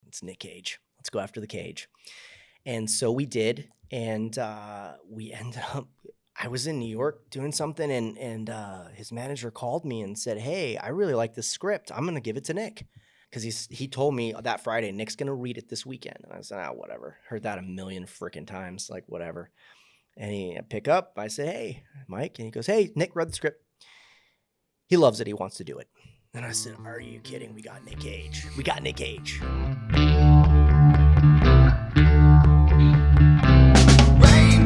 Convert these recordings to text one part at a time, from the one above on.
it's Nick Cage. Let's go after the Cage. And so we did, and we ended up, I was in New York doing something, and his manager called me and said, hey, I really like this script. I'm going to give it to Nick. Because he told me that Friday, Nick's going to read it this weekend. And I said, whatever. Heard that a million freaking times, like whatever. And I pick up, I say, hey, Mike. And he goes, hey, Nick read the script. He loves it. He wants to do it. And I said, are you kidding? We got Nick Cage. We got Nick Cage. Rain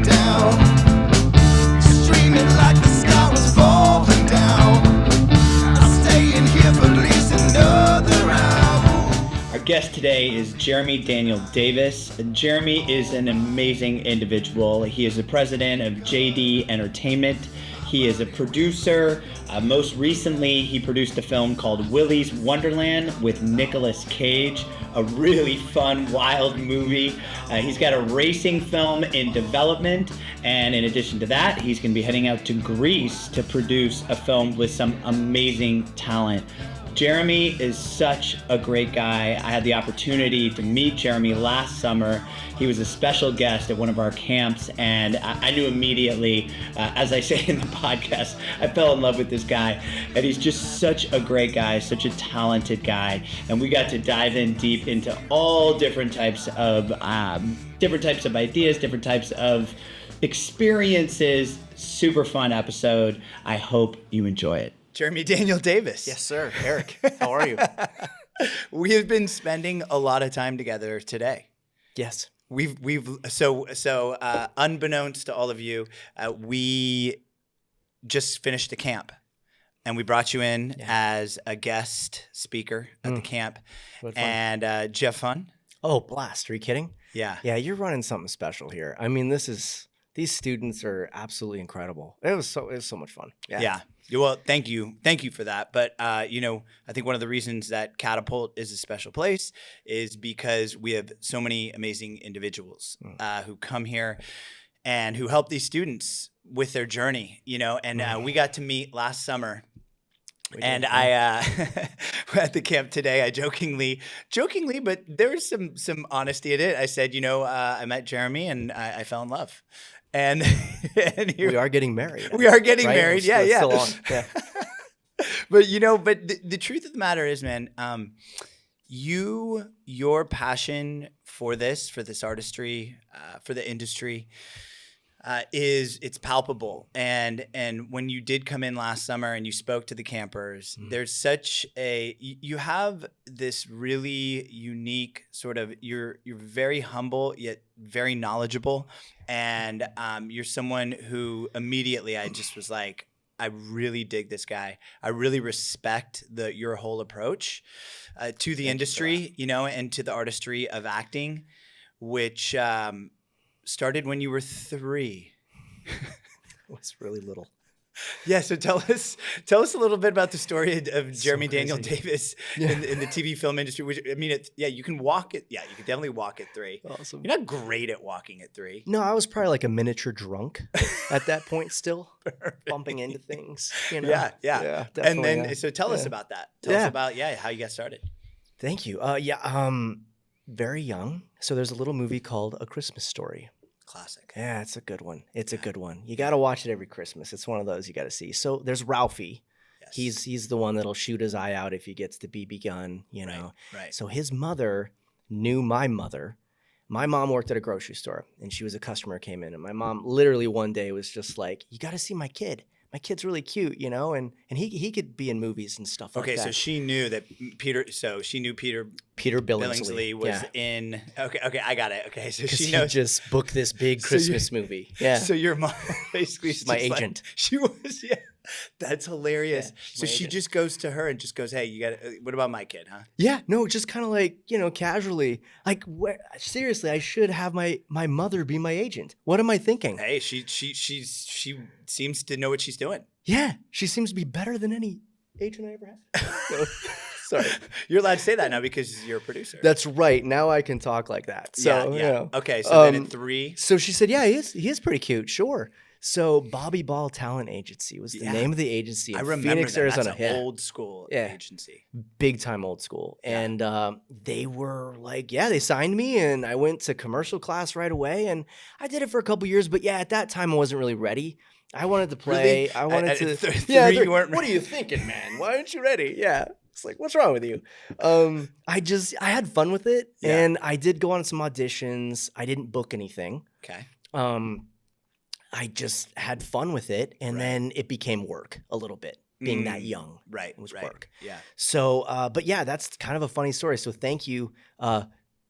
down, streaming like the sky was falling down. I'm staying here for at least another hour. Our guest today is Jeremy Daniel Davis. Jeremy is an amazing individual. He is the president of JD Entertainment. He is a producer. Most recently, he produced a film called Willy's Wonderland with Nicolas Cage, a really fun, wild movie. He's got a racing film in development, and in addition to that, he's going to be heading out to Greece to produce a film with some amazing talent. Jeremy is such a great guy. I had the opportunity to meet Jeremy last summer. He was a special guest at one of our camps, and I knew immediately, as I say in the podcast, I fell in love with this guy. And he's just such a great guy, such a talented guy. And we got to dive in deep into all different types of ideas, different types of experiences. Super fun episode. I hope you enjoy it. Jeremy Daniel Davis. Yes, sir. Eric, how are you? We have been spending a lot of time together today. Yes. So unbeknownst to all of you, we just finished a camp, and we brought you in as a guest speaker at the camp. And did you have fun? Oh, blast. Are you kidding? Yeah. Yeah, you're running something special here. I mean, these students are absolutely incredible. It was so much fun. Yeah. Well, thank you for that. But I think one of the reasons that Catapult is a special place is because we have so many amazing individuals who come here and who help these students with their journey. And we got to meet last summer. And I at the camp today, I jokingly, but there was some honesty in it. I said, I met Jeremy and I fell in love. And we are getting married. We are getting married. We're Yeah. Still on. Yeah. But the truth of the matter is, man, your passion for this artistry, for the industry, it's palpable. And when you did come in last summer and you spoke to the campers, there's you have this really unique sort of, you're very humble yet very knowledgeable, and you're someone who immediately I just was like, I really dig this guy. I really respect your whole approach to the industry, and to the artistry of acting, which started when you were 3. It was really little. Yeah, so tell us a little bit about the story of Jeremy Daniel crazy. Davis in the TV film industry. Which, I mean, you can walk it. Yeah, you can definitely walk at 3. Awesome. You're not great at walking at 3. No, I was probably like a miniature drunk at that point still, bumping into things. Yeah. And then, so tell us about that. Tell us about, how you got started. Thank you. Very young. So there's a little movie called A Christmas Story. Classic. Yeah, it's a good one. It's a good one. You got to watch it every Christmas. It's one of those you got to see. So there's Ralphie. Yes. He's the one that'll shoot his eye out if he gets the BB gun, Right. So his mother knew my mother. My mom worked at a grocery store, and she was a customer, came in, and my mom literally one day was just like, you got to see my kid. My kid's really cute, and he could be in movies and stuff like that. Okay, so she knew that Peter Billingsley was in. Okay, I got it. Okay, so she knows. He just booked this big Christmas movie. Yeah. So your mom basically is my agent. She was, yeah. That's hilarious. Yeah, so she just goes to her and just goes, "Hey, you got. What about my kid, huh?" Yeah. No, just kind of like casually. Like, seriously, I should have my mother be my agent. What am I thinking? Hey, she seems to know what she's doing. Yeah, she seems to be better than any agent I ever had. Sorry. You're allowed to say that now because you're a producer. That's right. Now I can talk like that. So, yeah. Okay, so then at 3. So she said, yeah, he is pretty cute, sure. So Bobby Ball Talent Agency was the name of the agency I in remember Phoenix, that. Arizona. That's an old school agency. Big time old school. Yeah. And they were like, they signed me and I went to commercial class right away. And I did it for a couple years. But at that time I wasn't really ready. I wanted to play. Really? I wanted to. You weren't what are you thinking, man? Why aren't you ready? Yeah. It's like, what's wrong with you? I had fun with it. Yeah. And I did go on some auditions. I didn't book anything. Okay. I just had fun with it, and then it became work a little bit. Being that young, right, it was right. work. Yeah. So, but that's kind of a funny story. So, thank you,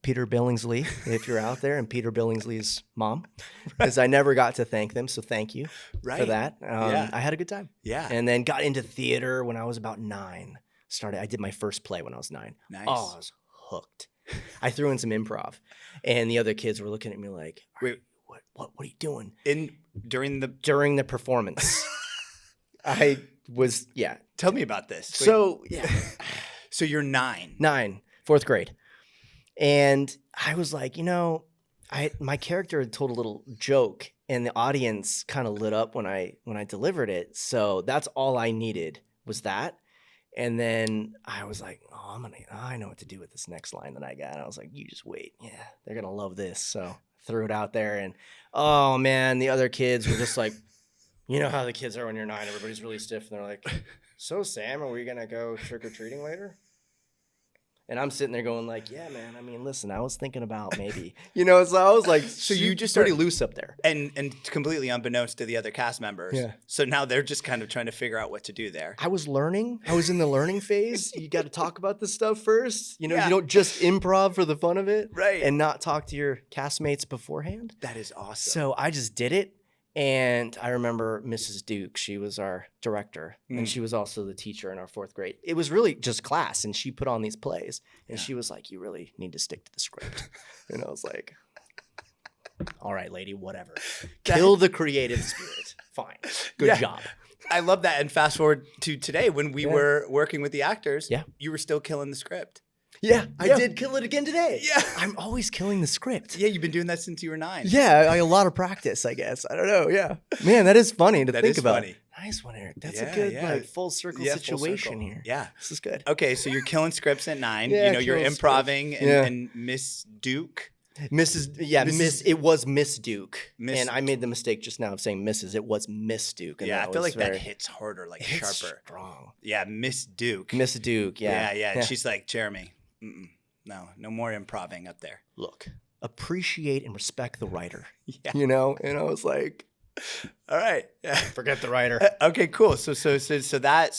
Peter Billingsley, if you're out there, and Peter Billingsley's mom, because I never got to thank them. So, thank you for that. I had a good time. Yeah. And then got into theater when I was about 9. I did my first play when I was 9. Nice. Oh, I was hooked. I threw in some improv, and the other kids were looking at me like, wait. What are you doing? During the performance. I was Tell me about this. So So you're 9. 9, 4th grade. And I was like, my character had told a little joke and the audience kind of lit up when I delivered it. So that's all I needed was that. And then I was like, I know what to do with this next line that I got. And I was like, you just wait. Yeah, they're going to love this. So threw it out there, and oh man, the other kids were just like, you know how the kids are when you're 9, everybody's really stiff, and they're like, so Sam, are we gonna go trick-or-treating later? And I'm sitting there going like, yeah, man, I mean, listen, I was thinking about maybe, so I was like, so you just pretty loose up there. And completely unbeknownst to the other cast members. Yeah. So now they're just kind of trying to figure out what to do there. I was learning. I was in the learning phase. You got to talk about this stuff first. You don't just improv for the fun of it. Right. And not talk to your castmates beforehand. That is awesome. So I just did it. And I remember Mrs. Duke, she was our director, and she was also the teacher in our 4th grade. It was really just class, and she put on these plays, and she was like, you really need to stick to the script. And I was like, all right, lady, whatever. Kill the creative spirit. Fine. Good job. I love that. And fast forward to today when we were working with the actors, you were still killing the script. Yeah, I did kill it again today. Yeah. I'm always killing the script. Yeah, you've been doing that since you were 9. Yeah, a lot of practice, I guess. I don't know. Yeah. Man, that is funny to think about. Funny. Nice one, Eric. That's a good full circle situation here. Yeah. This is good. Okay, so you're killing scripts at 9. Yeah, you're improving and Miss Duke. It was Miss Duke. And I made the mistake just now of saying Mrs. It was Miss Duke. And I feel like that hits harder, like hits sharper. Strong. Yeah, Miss Duke. Miss Duke, yeah. Yeah. She's like, Jeremy, no more improving up there. Look, appreciate and respect the writer. Yeah. And I was like, all right. Yeah. Forget the writer. Okay, cool. So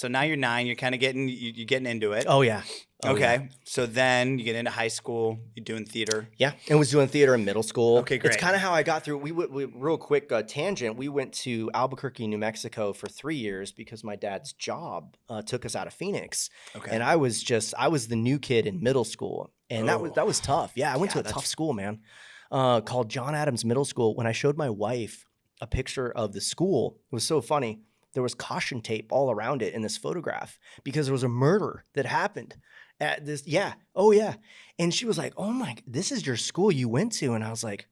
now you're 9, you're kind of getting into it. Oh yeah. Okay. So then you get into high school, you're doing theater. Yeah. And was doing theater in middle school. Okay, great. It's kind of how I got through. We real quick tangent. We went to Albuquerque, New Mexico for 3 years because my dad's job took us out of Phoenix. Okay. And I was the new kid in middle school. And that was tough. Yeah. I went to a tough school, man, called John Adams Middle School. When I showed my wife a picture of the school, it was so funny. There was caution tape all around it in this photograph because there was a murder that happened at this. Yeah. Oh yeah. And she was like, oh my, this is your school you went to. And I was like,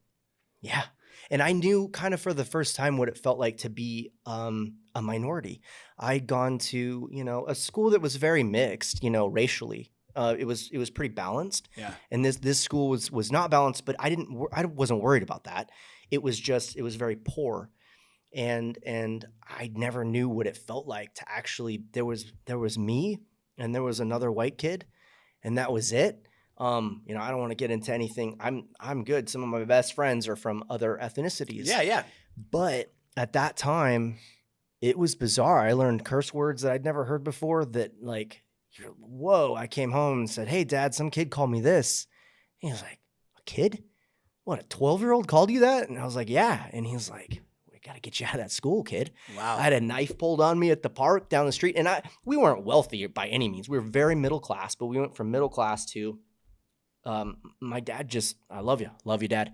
yeah. And I knew kind of for the first time what it felt like to be a minority. I'd gone to, a school that was very mixed, racially. It was pretty balanced. Yeah. And this school was not balanced, but I wasn't worried about that. It was very poor. And I never knew what it felt like to actually, there was me and there was another white kid, and that was it. I don't want to get into anything. I'm good. Some of my best friends are from other ethnicities. Yeah. But at that time, it was bizarre. I learned curse words that I'd never heard before that whoa. I came home and said, hey, Dad, some kid called me this. And he was like, a kid? What, a 12-year-old called you that? And I was like, yeah. And he was like, we got to get you out of that school, kid. Wow. I had a knife pulled on me at the park down the street. And we weren't wealthy by any means. We were very middle class, but we went from middle class to my dad I love you, Dad,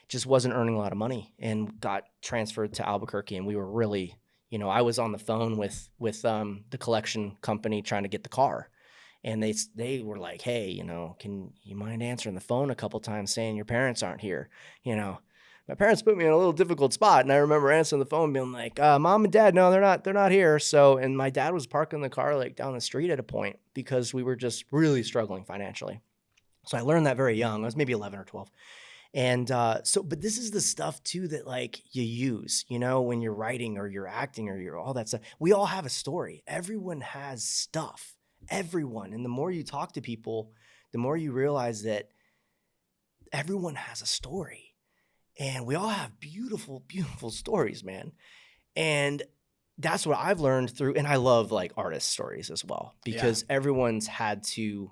just wasn't earning a lot of money and got transferred to Albuquerque. And we were really, I was on the phone with the collection company trying to get the car. And they were like, hey, can you mind answering the phone a couple times saying your parents aren't here, my parents put me in a little difficult spot. And I remember answering the phone being like, Mom and Dad, no, they're not here. So, and my dad was parking the car like down the street at a point because we were just really struggling financially. So I learned that very young. I was maybe 11 or 12. And but this is the stuff too that like you use, you know, when you're writing or you're acting or you're all that stuff. We all have a story. Everyone has stuff. Everyone. And the more you talk to people, the more you realize that everyone has a story. And we all have beautiful, beautiful stories, man. And that's what I've learned through. And I love like artist stories as well, because everyone's had to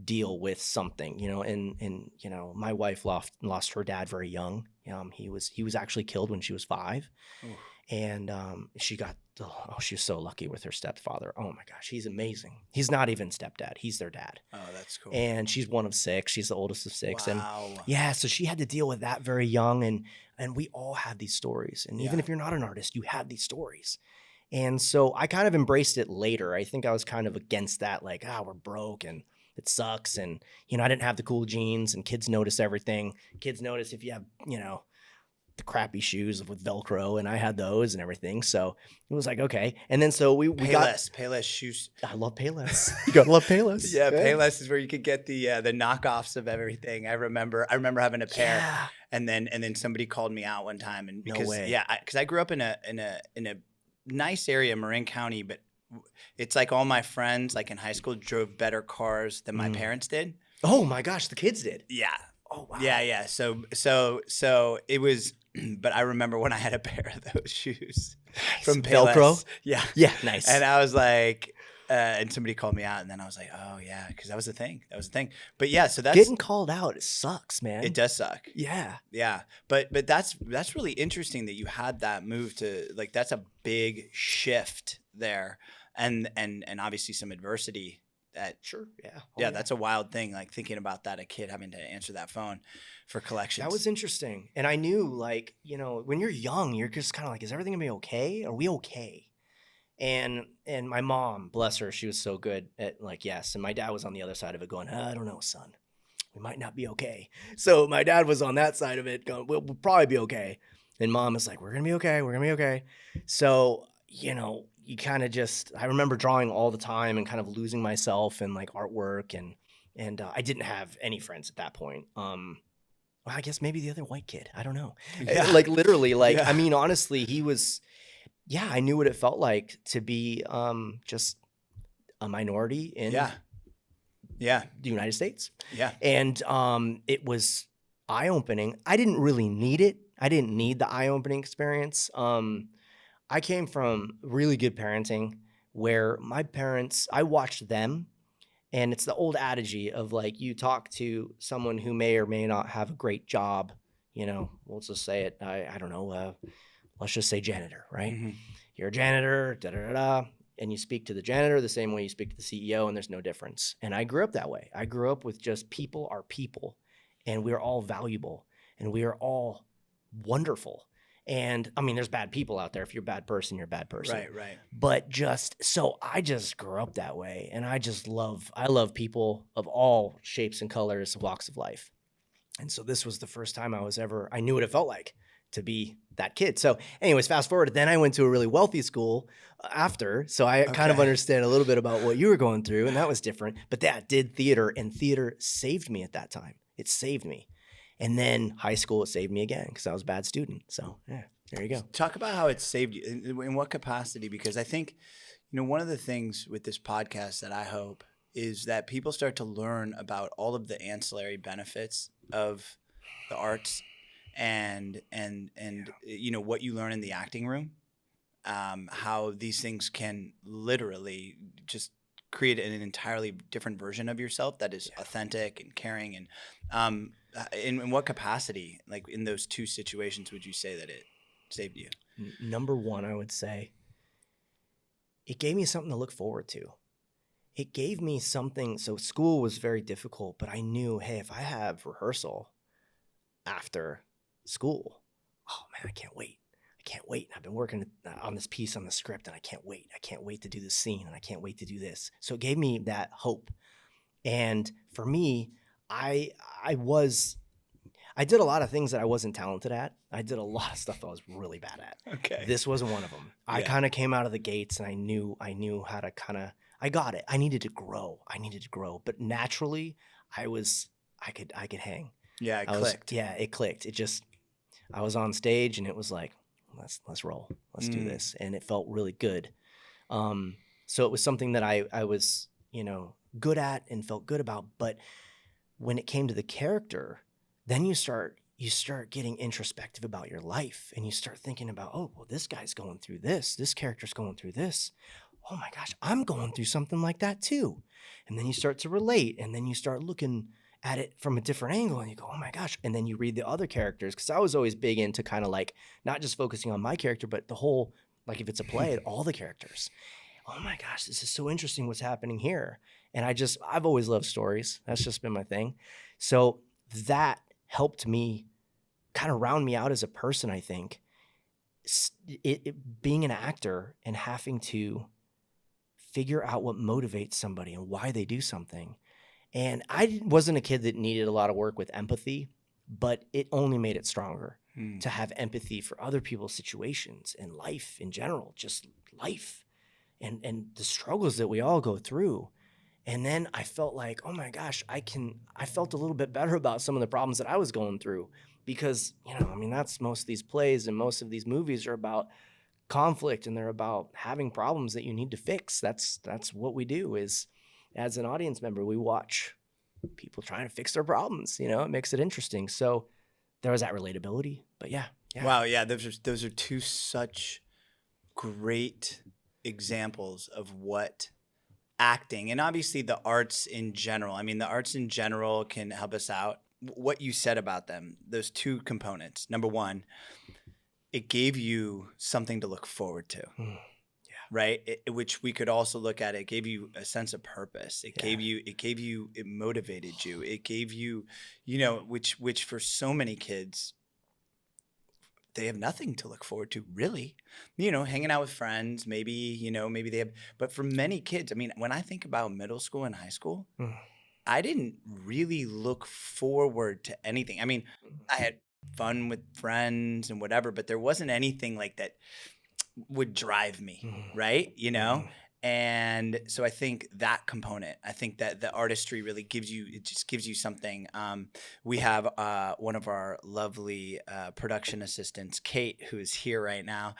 deal with something, you know, and you know, my wife lost her dad very young. He was actually killed when she was 5. Ooh. And she was so lucky with her stepfather. Oh my gosh, he's amazing. He's not even stepdad. He's their dad. Oh, that's cool. And she's one of 6. She's the oldest of 6. Wow. And yeah, so she had to deal with that very young. And we all have these stories. And even if you're not an artist, you have these stories. And so I kind of embraced it later. I think I was kind of against that, like, we're broke and it sucks. And, you know, I didn't have the cool jeans, and kids notice everything. Kids notice if you have, you know, the crappy shoes with Velcro, and I had those and everything. So it was like, okay. And then so we got Payless shoes. I love Payless. You gotta love Payless. Yeah, Payless is where you could get the knockoffs of everything. I remember having a pair, and then somebody called me out one time, and because because I grew up in a nice area, Marin County, but it's like all my friends, like in high school, drove better cars than my parents did. Oh my gosh, the kids did. Yeah. Oh wow. Yeah. So it was, but I remember when I had a pair of those shoes from Payless. Velcro. Yeah. Yeah. Nice. And I was like, and somebody called me out, and then I was like, oh yeah, because that was the thing. But yeah, so that's getting called out. It sucks, man. It does suck. Yeah. Yeah. But that's really interesting that you had that move to, like, that's a big shift there, and obviously some adversity. That sure, yeah. Yeah, that's a wild thing, like thinking about that, a kid having to answer that phone for collections. That was interesting. And I knew, like, you know, when you're young, you're just kind of like, is everything gonna be okay? Are we okay? And my mom, bless her, she was so good at like, yes. And my dad was on the other side of it going, I don't know, son. We might not be okay. So my dad was on that side of it going, we'll probably be okay. And mom is like, we're gonna be okay. We're gonna be okay. So, you know, you kind of just, I remember drawing all the time and kind of losing myself in like artwork, and I didn't have any friends at that point. Well, I guess maybe the other white kid. I don't know. Yeah. Like literally, like, I mean, honestly, he was, I knew what it felt like to be just a minority in the United States. Yeah. And it was eye-opening. I didn't really need it. I didn't need the eye-opening experience. I came from really good parenting where my parents, I watched them, and it's the old adage of like, you talk to someone who may or may not have a great job, you know, we'll just say it, I don't know, let's just say janitor, right? Mm-hmm. You're a janitor, and you speak to the janitor the same way you speak to the CEO, and there's no difference. And I grew up that way. I grew up with just people are people, and we're all valuable, and we are all wonderful. And I mean, there's bad people out there. If you're a bad person, you're a bad person. Right. But so I just grew up that way. And I love people of all shapes and colors, walks of life. And so this was the first time I knew what it felt like to be that kid. So anyways, fast forward. Then I went to a really wealthy school after. So I kind of understand a little bit about what you were going through. And that was different. But that did theater, and theater saved me at that time. It saved me. And then high school, it saved me again because I was a bad student. So yeah, there you go. Talk about how it saved you. In what capacity? Because I think, you know, one of the things with this podcast that I hope is that people start to learn about all of the ancillary benefits of the arts, and you know, what you learn in the acting room, how these things can literally just create an entirely different version of yourself that is authentic and caring. And in what capacity, like in those two situations, would you say that it saved you? Number one, I would say it gave me something to look forward to. It gave me something. So school was very difficult, but I knew, hey, if I have rehearsal after school, oh man, I can't wait. I've been working on this piece on the script, and I can't wait. I can't wait to do this scene, and I can't wait to do this. So it gave me that hope. And for me, I I did a lot of things that I wasn't talented at. I did a lot of stuff I was really bad at. Okay. This wasn't one of them. I kind of came out of the gates and I knew how to I got it. I needed to grow. But naturally I could hang. Yeah, it clicked. It clicked. I was on stage and it was like, let's roll. Let's do this. And it felt really good. So it was something that I was, good at and felt good about. But when it came to the character, then you start getting introspective about your life and you start thinking about, oh, well, this guy's going through this. This character's going through this. Oh my gosh, I'm going through something like that too. And then you start to relate and then you start looking at it from a different angle and you go, oh my gosh. And then you read the other characters. Cause I was always big into kind of like, not just focusing on my character, but the whole, like if it's a play, all the characters. Oh my gosh, this is so interesting what's happening here. And I've always loved stories. That's just been my thing. So that helped me kind of round me out as a person, I think. Being an actor and having to figure out what motivates somebody and why they do something. And I wasn't a kid that needed a lot of work with empathy, but it only made it stronger to have empathy for other people's situations and life in general, just life and the struggles that we all go through. And then I felt like, oh my gosh, I felt a little bit better about some of the problems that I was going through because, that's most of these plays and most of these movies are about conflict and they're about having problems that you need to fix. That's what we do is as an audience member, we watch people trying to fix their problems, it makes it interesting. So there was that relatability, but yeah. Wow. Yeah. Those are two such great examples of what acting and obviously the arts in general. The arts in general can help us out. What you said about them, those two components. Number one, it gave you something to look forward to. Right. Which we could also look at. It gave you a sense of purpose. It motivated you. It gave you, which for so many kids, they have nothing to look forward to really, hanging out with friends, maybe they have, but for many kids, when I think about middle school and high school, I didn't really look forward to anything. I had fun with friends and whatever, but there wasn't anything like that would drive me, right? And so I think that component, I think that the artistry really gives you something. We have one of our lovely production assistants, Kate, who is here right now.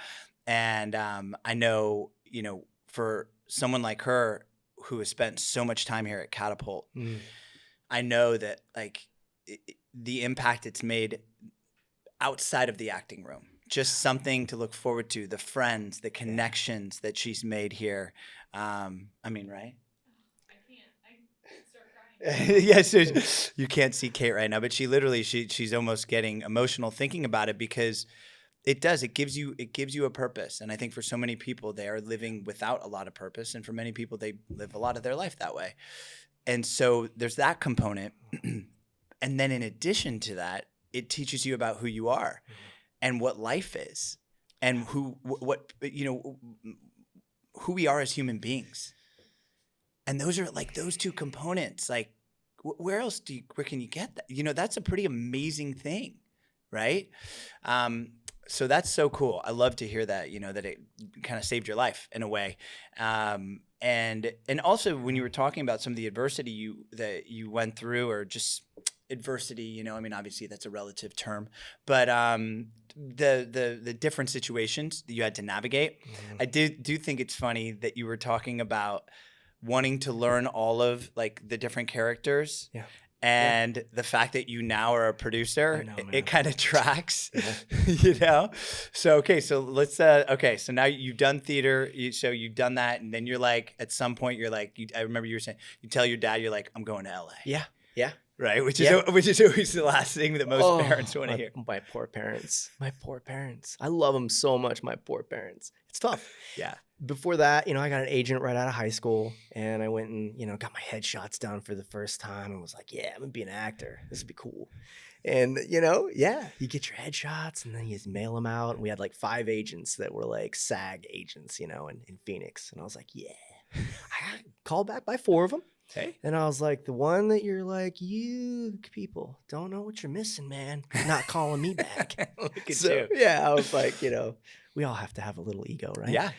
And I know, for someone like her who has spent so much time here at Catapult, I know that the impact it's made outside of the acting room. Just something to look forward to, the friends, the connections that she's made here. Right? I start crying. Yes, you can't see Kate right now, but she's almost getting emotional thinking about it because it gives you a purpose. And I think for so many people, they are living without a lot of purpose. And for many people, they live a lot of their life that way. And so there's that component. And then in addition to that, it teaches you about who you are. And what life is, and who we are as human beings, and those are those two components. Where can you get that? That's a pretty amazing thing, right? So that's so cool. I love to hear that. That it kind of saved your life in a way, and also when you were talking about some of the adversity that you went through, or just adversity, obviously that's a relative term, but the different situations that you had to navigate. I do think it's funny that you were talking about wanting to learn all of the different characters. Yeah. And the fact that you now are a producer, it kind of tracks, So, okay. So let's, so now you've done theater. So you've done that. And then you're at some point I remember you were saying, you tell your dad, you're I'm going to LA. Yeah. Yeah. Right. Which is always the last thing that most parents want to hear. My poor parents. I love them so much. My poor parents. It's tough. Yeah. Before that, I got an agent right out of high school and I went and, got my headshots done for the first time and was like, yeah, I'm going to be an actor. This would be cool. And, you get your headshots and then you just mail them out. And we had 5 agents that were SAG agents, in Phoenix. And I was like, yeah. I got called back by 4 of them. Hey. And I was like, the one that you're like, you people don't know what you're missing, man. You're not calling me back. Look at So, you. yeah, I was like, we all have to have a little ego, right? Yeah.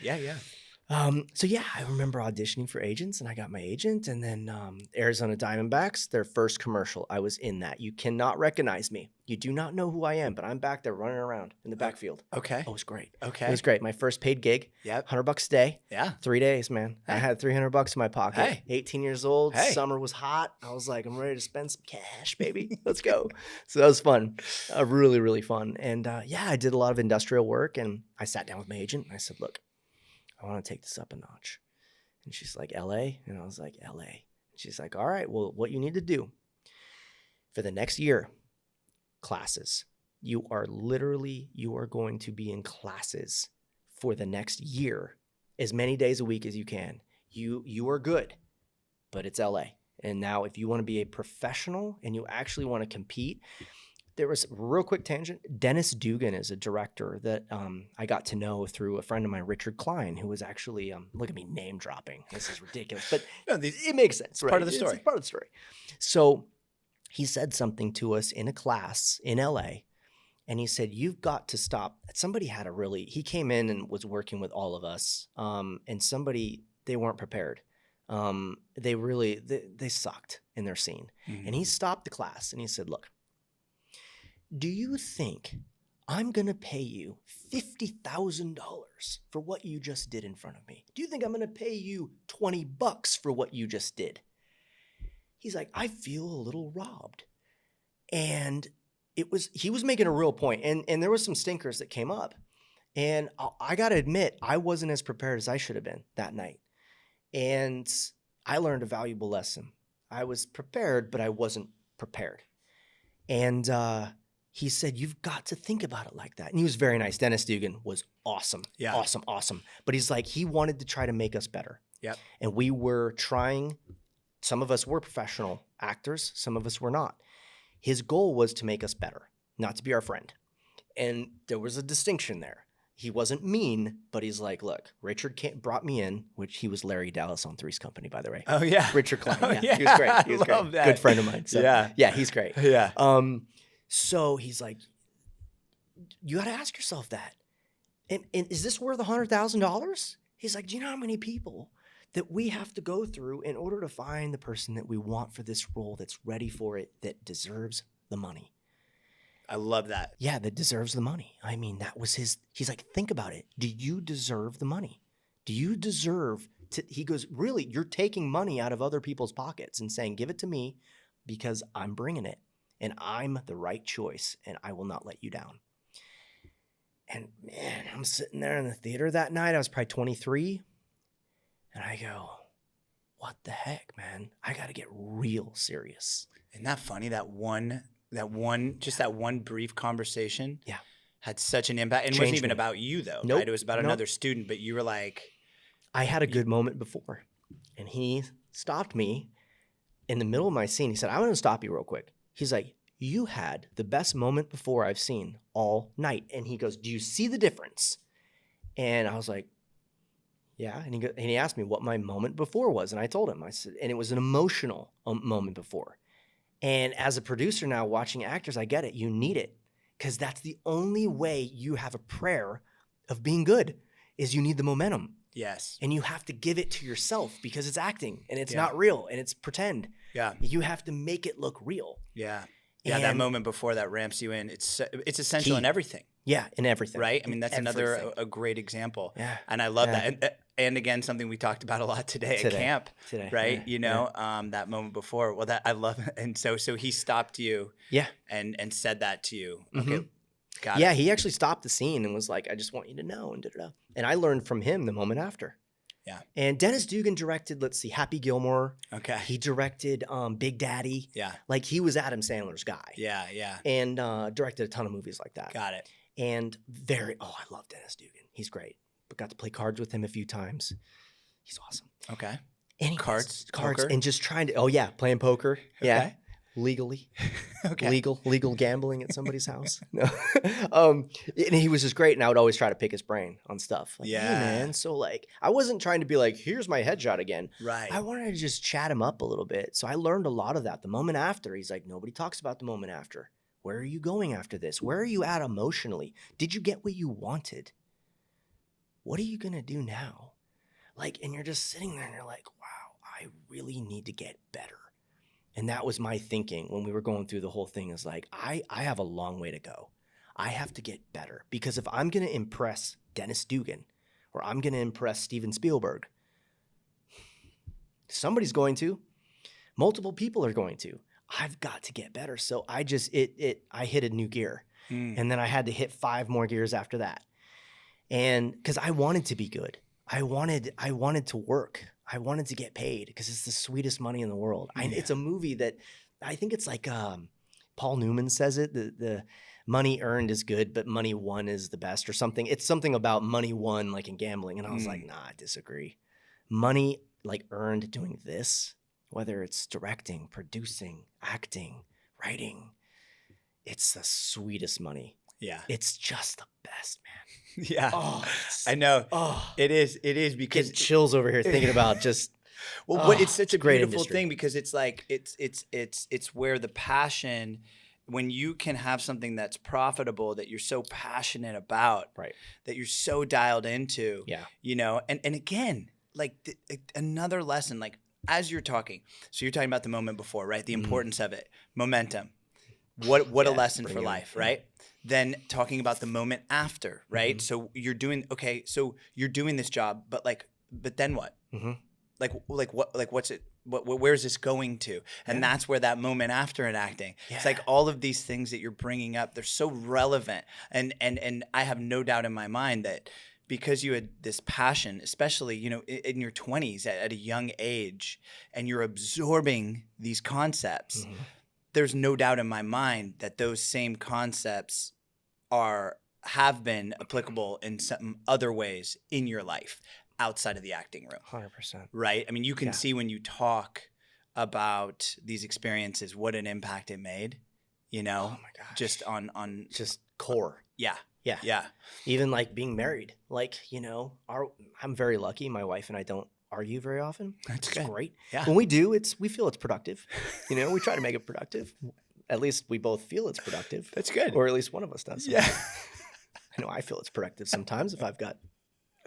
So yeah, I remember auditioning for agents, and I got my agent, and then Arizona Diamondbacks, their first commercial, I was in that. You cannot recognize me. You do not know who I am, but I'm back there running around in the backfield. Okay. Oh, it was great. Okay. It was great. My first paid gig. Yep. $100 a day. Yeah. 3 days, man. I Hey. had $300 in my pocket. Hey. 18 years old. Hey. Summer was hot. I was like, I'm ready to spend some cash, baby. Let's go. So that was fun. Really, really fun. And yeah, I did a lot of industrial work, and I sat down with my agent, and I said, look, I want to take this up a notch. And she's like, LA? And I was like, LA. And she's like, all right, well, what you need to do for the next year, classes. You are going to be in classes for the next year, as many days a week as you can. You are good, but it's LA. And now if you want to be a professional and you actually want to compete, there was a real quick tangent. Dennis Dugan is a director that I got to know through a friend of mine, Richard Klein, who was actually, look at me name dropping. This is ridiculous, but it makes sense. Right? Part of the story. It's part of the story. So he said something to us in a class in LA, and he said, you've got to stop. Somebody had he came in and was working with all of us, and they weren't prepared. They sucked in their scene. Mm-hmm. And he stopped the class and he said, look, do you think I'm going to pay you $50,000 for what you just did in front of me? Do you think I'm going to pay you $20 for what you just did? He's like, I feel a little robbed. And he was making a real point. And there was some stinkers that came up. And I got to admit, I wasn't as prepared as I should have been that night. And I learned a valuable lesson. I was prepared, but I wasn't prepared. And he said, you've got to think about it like that. And he was very nice. Dennis Dugan was awesome. Yeah. Awesome. But he's like, he wanted to try to make us better. Yep. And we were trying. Some of us were professional actors. Some of us were not. His goal was to make us better, not to be our friend. And there was a distinction there. He wasn't mean, but he's like, look, Richard brought me in, which he was Larry Dallas on Three's Company, by the way. Oh, yeah. Richard Klein. Oh, yeah. He was great. He was I love great. that. Good friend of mine. So, yeah, he's great. Yeah. So he's like, you got to ask yourself that. And is this worth $100,000? He's like, do you know how many people that we have to go through in order to find the person that we want for this role that's ready for it, that deserves the money? I love that. Yeah, that deserves the money. I mean, that was he's like, think about it. Do you deserve the money? Do you deserve to, he goes, really, you're taking money out of other people's pockets and saying, give it to me because I'm bringing it and I'm the right choice and I will not let you down. And man, I'm sitting there in the theater that night. I was probably 23 and I go, what the heck, man? I got to get real serious. Isn't that funny? That one brief conversation had such an impact. And it wasn't even about you though, nope. Right? It was about another student, but you were like. I had a good moment before and he stopped me in the middle of my scene. He said, I'm going to stop you real quick. He's like, you had the best moment before I've seen all night. And he goes, do you see the difference? And I was like, yeah. And he asked me what my moment before was. And I told him, I said, and it was an emotional moment before. And as a producer now watching actors, I get it. You need it because that's the only way you have a prayer of being good is you need the momentum. Yes. And you have to give it to yourself because it's acting and it's not real and it's pretend. Yeah. You have to make it look real. Yeah. Yeah. And that moment before that ramps you in. It's essential in everything. Yeah. In everything. Right. I mean, that's another a great example. Yeah. And I love that. And again, something we talked about a lot today at camp. Right. Yeah. You know, that moment before. Well, that I love. And so he stopped you. Yeah. And said that to you. Okay. Mm-hmm. Got it. He actually stopped the scene and was like, I just want you to know, and da-da-da. And I learned from him the moment after. Yeah. And Dennis Dugan directed, let's see, Happy Gilmore. Okay. He directed Big Daddy. Yeah. Like he was Adam Sandler's guy. Yeah, yeah. And directed a ton of movies like that. Got it. And I love Dennis Dugan. He's great. But got to play cards with him a few times. He's awesome. Okay. And cards poker? And just trying to, playing poker. Okay. Yeah. legally. Okay. Legal gambling at somebody's house. No. And he was just great. And I would always try to pick his brain on stuff. Like, hey Yeah. man. So like, I wasn't trying to be like, here's my headshot again. Right. I wanted to just chat him up a little bit. So I learned a lot of that. The moment after, he's like, nobody talks about the moment after. Where are you going after this? Where are you at emotionally? Did you get what you wanted? What are you going to do now? Like, and you're just sitting there and you're like, wow, I really need to get better. And that was my thinking when we were going through the whole thing, is like, I have a long way to go. I have to get better, because if I'm going to impress Dennis Dugan, or I'm going to impress Steven Spielberg, somebody's going to, multiple people are going to. I've got to get better. So I just, I hit a new gear, and then I had to hit 5 more gears after that. And because I wanted to be good, I wanted to work. I wanted to get paid, because it's the sweetest money in the world. It's a movie that I think it's like Paul Newman says it, the money earned is good, but money won is the best, or something. It's something about money won, like in gambling. And I was like, nah, I disagree. Money like earned doing this, whether it's directing, producing, acting, writing, it's the sweetest money. Yeah. It's just the best, man. Yeah. Oh, I know. Oh, It is because getting chills over here thinking about just. well, but it's Oh, such a great beautiful industry. thing, because it's like it's where the passion, when you can have something that's profitable, that you're so passionate about, Right. that you're so dialed into, Yeah. you know, and again, like another lesson, like as you're talking, so you're talking about the moment before, right? The importance of it, momentum. What a Yeah, lesson bring for it in. life, right? Then talking about the moment after, right? So you're doing this job, but then what? Mhm. What's it? Where's this going to? And that's where that moment after in acting. It's like Yeah. all of these things that you're bringing up, they're so relevant. And I have no doubt in my mind that because you had this passion, especially, you know, in your 20s at a young age, and you're absorbing these concepts, there's no doubt in my mind that those same concepts have been applicable in some other ways in your life outside of the acting room. 100%. Right? I mean, you can Yeah. see when you talk about these experiences what an impact it made, you know, Oh my gosh. just on Just core. yeah. Yeah. Yeah. Even like being married, like, you know, I'm very lucky. My wife and I don't argue very often. That's It's good. great. Yeah. When we do, we feel it's productive. You know, we try to make it productive. At least we both feel it's productive. That's good. Or at least one of us does. Yeah. I know I feel it's productive sometimes if I've got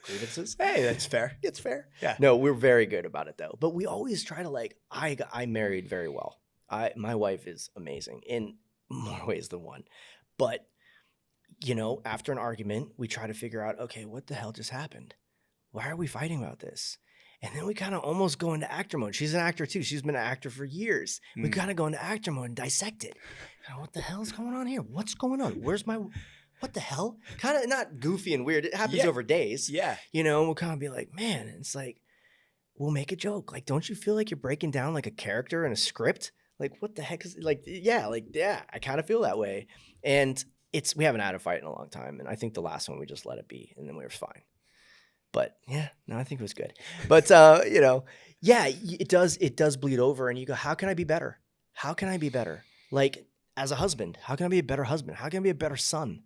grievances. Hey, that's fair. It's fair. Yeah. No, we're very good about it though. But we always try to like, I married very well. My wife is amazing in more ways than one. But, you know, after an argument, we try to figure out, okay, what the hell just happened? Why are we fighting about this? And then we kind of almost go into actor mode. She's an actor too. She's been an actor for years. We kind of go into actor mode and dissect it. What the hell is going on here? What's going on? What the hell? Kind of not goofy and weird. It happens Yeah. over days. Yeah. You know, and we'll kind of be like, man, it's like, we'll make a joke. Like, don't you feel like you're breaking down like a character in a script? Like, what the heck is yeah, I kind of feel that way. And we haven't had a fight in a long time. And I think the last one we just let it be and then we were fine. But yeah, no, I think it was good. But, you know, yeah, it does bleed over and you go, how can I be better? How can I be better? Like as a husband, how can I be a better husband? How can I be a better son?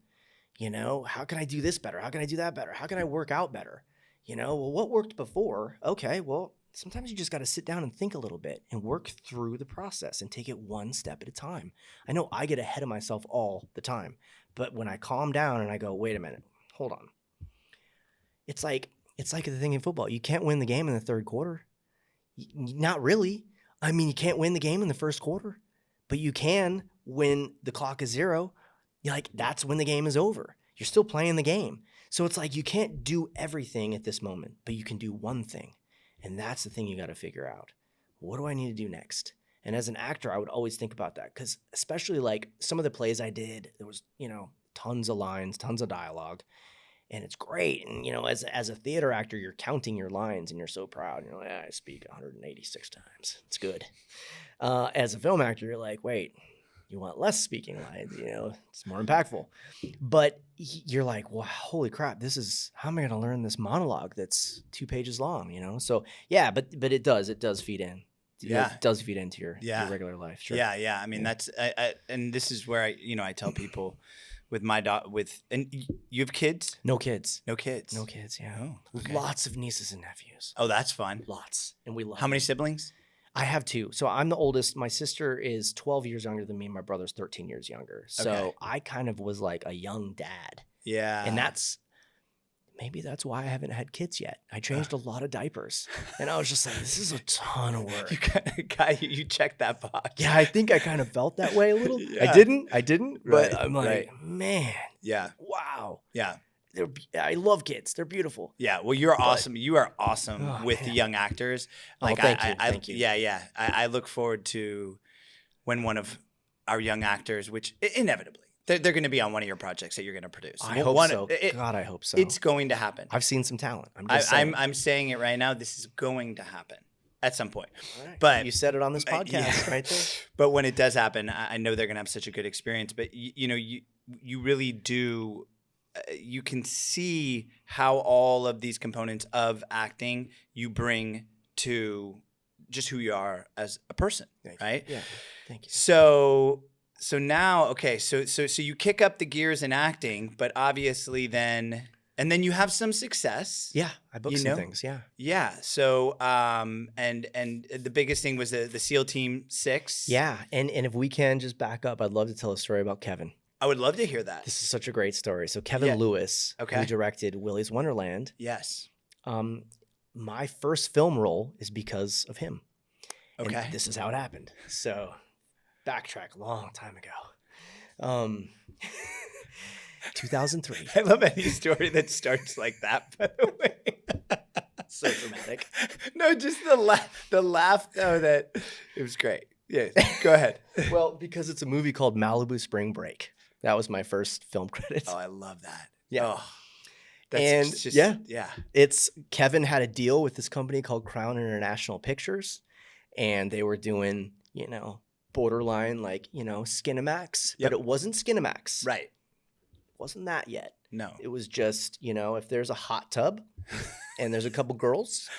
You know, how can I do this better? How can I do that better? How can I work out better? You know, well, what worked before? Okay, well, sometimes you just got to sit down and think a little bit and work through the process and take it one step at a time. I know I get ahead of myself all the time, but when I calm down and I go, wait a minute, hold on. It's like the thing in football. You can't win the game in the third quarter. Not really. I mean, you can't win the game in the first quarter, but you can when the clock is 0. Like, that's when the game is over. You're still playing the game. So it's like you can't do everything at this moment, but you can do one thing. And that's the thing you got to figure out. What do I need to do next? And as an actor, I would always think about that because especially like some of the plays I did, there was, you know, tons of lines, tons of dialogue. And it's great. And, you know, as a theater actor, you're counting your lines and you're so proud. You're like, yeah, I speak 186 times. It's good. As a film actor, you're like, wait, you want less speaking lines, you know, it's more impactful. But you're like, wow, holy crap, how am I going to learn this monologue that's 2 pages long, you know? So yeah, but it does feed in. it does feed into your regular life. Sure. Yeah. I mean, that's and this is where I tell people with my and you have kids? No kids. No kids. No kids. Yeah. Oh, okay. Lots of nieces and nephews. Oh, that's fun. Lots, and we love. How many siblings? I have 2. So I'm the oldest. My sister is 12 years younger than me. My brother's 13 years younger. So I kind of was like a young dad. Yeah. And maybe that's why I haven't had kids yet. I changed a lot of diapers. And I was just like, this is a ton of work. You checked that box. Yeah, I think I kind of felt that way a little. Yeah. I didn't. Right, But I'm like, man. Yeah. Wow. Yeah. I love kids. They're beautiful. Yeah. Well, you're awesome. You are awesome with the young actors. Like, thank you. Yeah. I look forward to when one of our young actors, which inevitably, they're going to be on one of your projects that you're going to produce. I hope so. God, I hope so. It's going to happen. I've seen some talent. I'm saying it right now. This is going to happen at some point. Right. But you said it on this podcast right there. But when it does happen, I know they're going to have such a good experience. But you really do. You can see how all of these components of acting you bring to just who you are as a person, right? Yeah. Thank you. So now, okay, so you kick up the gears in acting, but obviously then you have some success. Yeah, I booked some things. Yeah. Yeah. So and the biggest thing was the SEAL Team 6. Yeah, and if we can just back up, I'd love to tell a story about Kevin. I would love to hear that. This is such a great story. So Kevin Lewis, who directed Willy's Wonderland. Yes. My first film role is because of him. Okay. And this is how it happened. So backtrack a long time ago. 2003. I love any story that starts like that, by the way. So dramatic. No, just the laugh though, that it was great. Yeah, go ahead. Well, because it's a movie called Malibu Spring Break. That was my first film credits. Oh, I love that. Yeah. Oh, it's Kevin had a deal with this company called Crown International Pictures, and they were doing, borderline Skinemax, but it wasn't Skinemax. Right. It wasn't that yet. No. It was just, if there's a hot tub and there's a couple girls,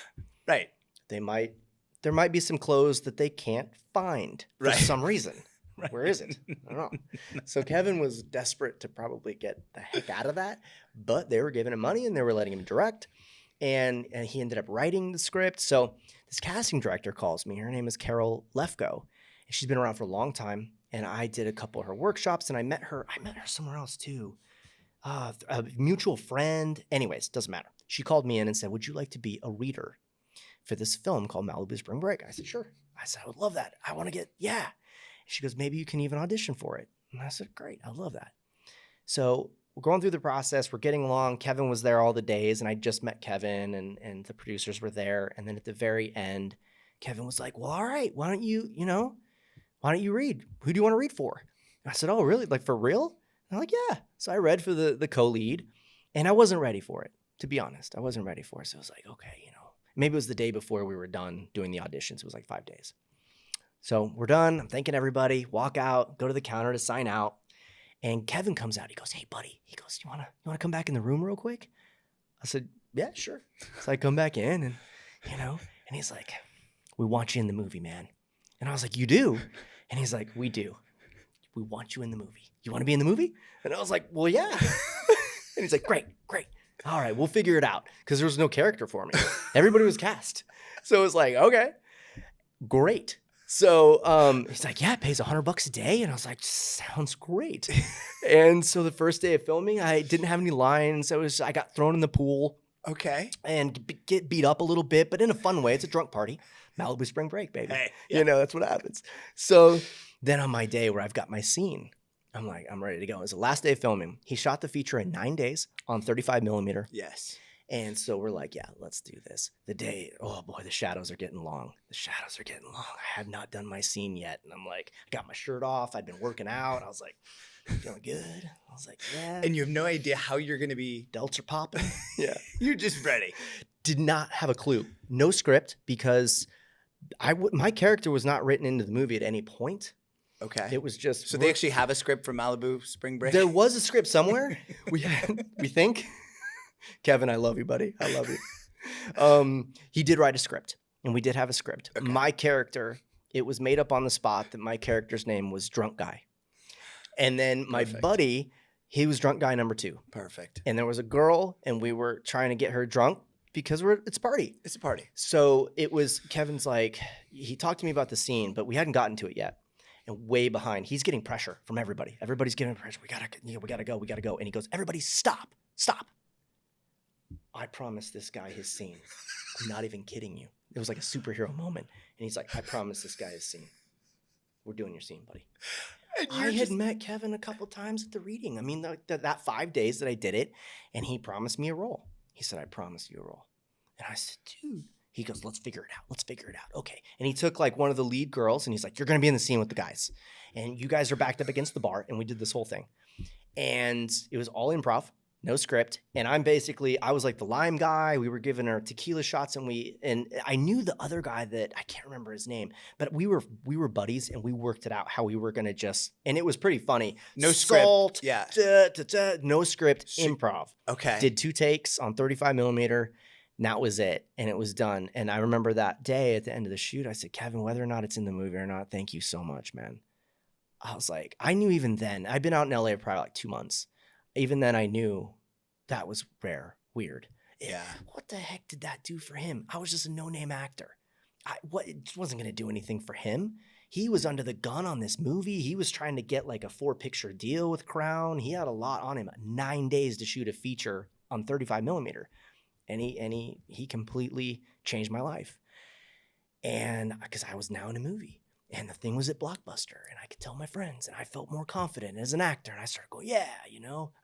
right. there might be some clothes that they can't find for some reason. Right. Where is it? I don't know. So Kevin was desperate to probably get the heck out of that, but they were giving him money and they were letting him direct, and he ended up writing the script. So this casting director calls me. Her name is Carol Lefko, and she's been around for a long time. And I did a couple of her workshops, and I met her somewhere else too. A mutual friend. Anyways, doesn't matter. She called me in and said, "Would you like to be a reader for this film called Malibu Spring Break?" I said, "Sure." I said, "I would love that. I want to yeah." She goes, "Maybe you can even audition for it." And I said, "Great. I love that." So we're going through the process. We're getting along. Kevin was there all the days, and I just met Kevin, and the producers were there. And then at the very end, Kevin was like, "Well, all right, why don't you read? Who do you want to read for?" And I said, "Oh, really? Like for real?" And I'm like, "Yeah." So I read for the co-lead, and I wasn't ready for it, to be honest. I wasn't ready for it. So I was like, okay, maybe it was the day before we were done doing the auditions. It was like 5 days. So we're done. I'm thanking everybody. Walk out, go to the counter to sign out. And Kevin comes out. He goes, "Hey, buddy." He goes, you wanna come back in the room real quick?" I said, "Yeah, sure." So I come back in, and and he's like, "We want you in the movie, man." And I was like, "You do?" And he's like, "We do. We want you in the movie. You want to be in the movie?" And I was like, "Well, yeah." And he's like, Great. All right, we'll figure it out." Because there was no character for me. Everybody was cast. So it was like, okay, great. So he's like, "Yeah, it pays $100 a day." And I was like, "Sounds great." And so the first day of filming, I didn't have any lines. I got thrown in the pool. Okay. And get beat up a little bit, but in a fun way. It's a drunk party. Malibu Spring Break, baby. Hey, yeah. That's what happens. So then on my day where I've got my scene, I'm like, I'm ready to go. It was the last day of filming. He shot the feature in 9 days on 35 millimeter. Yes. And so we're like, yeah, let's do this. The day, oh boy, the shadows are getting long. I have not done my scene yet. And I'm like, I got my shirt off. I'd been working out. I was like, feeling good. I was like, yeah. And you have no idea how you're going to be. Delts are popping. Yeah. You're just ready. Did not have a clue. No script, because my character was not written into the movie at any point. Okay. It was just. So they actually have a script for Malibu Spring Break? There was a script somewhere. we think. Kevin, I love you, buddy. I love you. He did write a script, And we did have a script. Okay. My character, it was made up on the spot that my character's name was Drunk Guy. And then my Perfect. buddy, he was Drunk Guy number 2. Perfect. And there was a girl, and we were trying to get her drunk because it's a party. It's a party. So it was, Kevin's like, he talked to me about the scene, but we hadn't gotten to it yet. And way behind, he's getting pressure from everybody. Everybody's getting pressure. We gotta go. And he goes, everybody stop. I promised this guy his scene. I'm not even kidding you. It was like a superhero moment. And he's like, I promised this guy his scene. We're doing your scene, buddy. I had met Kevin a couple times at the reading. I mean, that 5 days that I did it, and he promised me a role. He said, I promised you a role. And I said, dude. He goes, let's figure it out. Okay. And he took like one of the lead girls, and he's like, you're going to be in the scene with the guys. And you guys are backed up against the bar, and we did this whole thing. And it was all improv, no script. And I was like the lime guy. We were giving her tequila shots, and I knew the other guy that I can't remember his name, but we were buddies, and we worked it out how we were going to and it was pretty funny. No Salt, script. Yeah. No script, improv. Okay. Did 2 takes on 35 millimeter. And that was it. And it was done. And I remember that day at the end of the shoot, I said, Kevin, whether or not it's in the movie or not, thank you so much, man. I was like, I knew even then, I'd been out in LA for probably like 2 months. Even then I knew that was rare, weird. Yeah. What the heck did that do for him? I was just a no-name actor. It wasn't going to do anything for him. He was under the gun on this movie. He was trying to get like a 4-picture deal with Crown. He had a lot on him. 9 days to shoot a feature on 35 millimeter. And he completely changed my life. And because I was now in a movie, and the thing was at Blockbuster, and I could tell my friends, and I felt more confident as an actor. And I started going, yeah,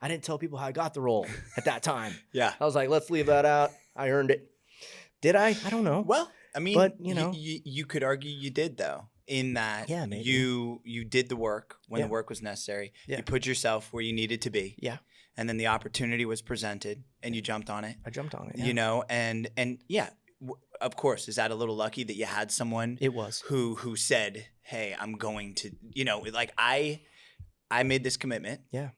I didn't tell people how I got the role at that time. Yeah. I was like, let's leave that out. I earned it. Did I? I don't know. Well, I mean, but you could argue you did though, in that maybe. you did the work when Yeah. the work was necessary. Yeah. You put yourself where you needed to be. Yeah. And then the opportunity was presented, and you jumped on it. I jumped on it. Yeah. And yeah, of course, is that a little lucky that you had someone It was. who said, "Hey, I'm going to," like I made this commitment. Yeah.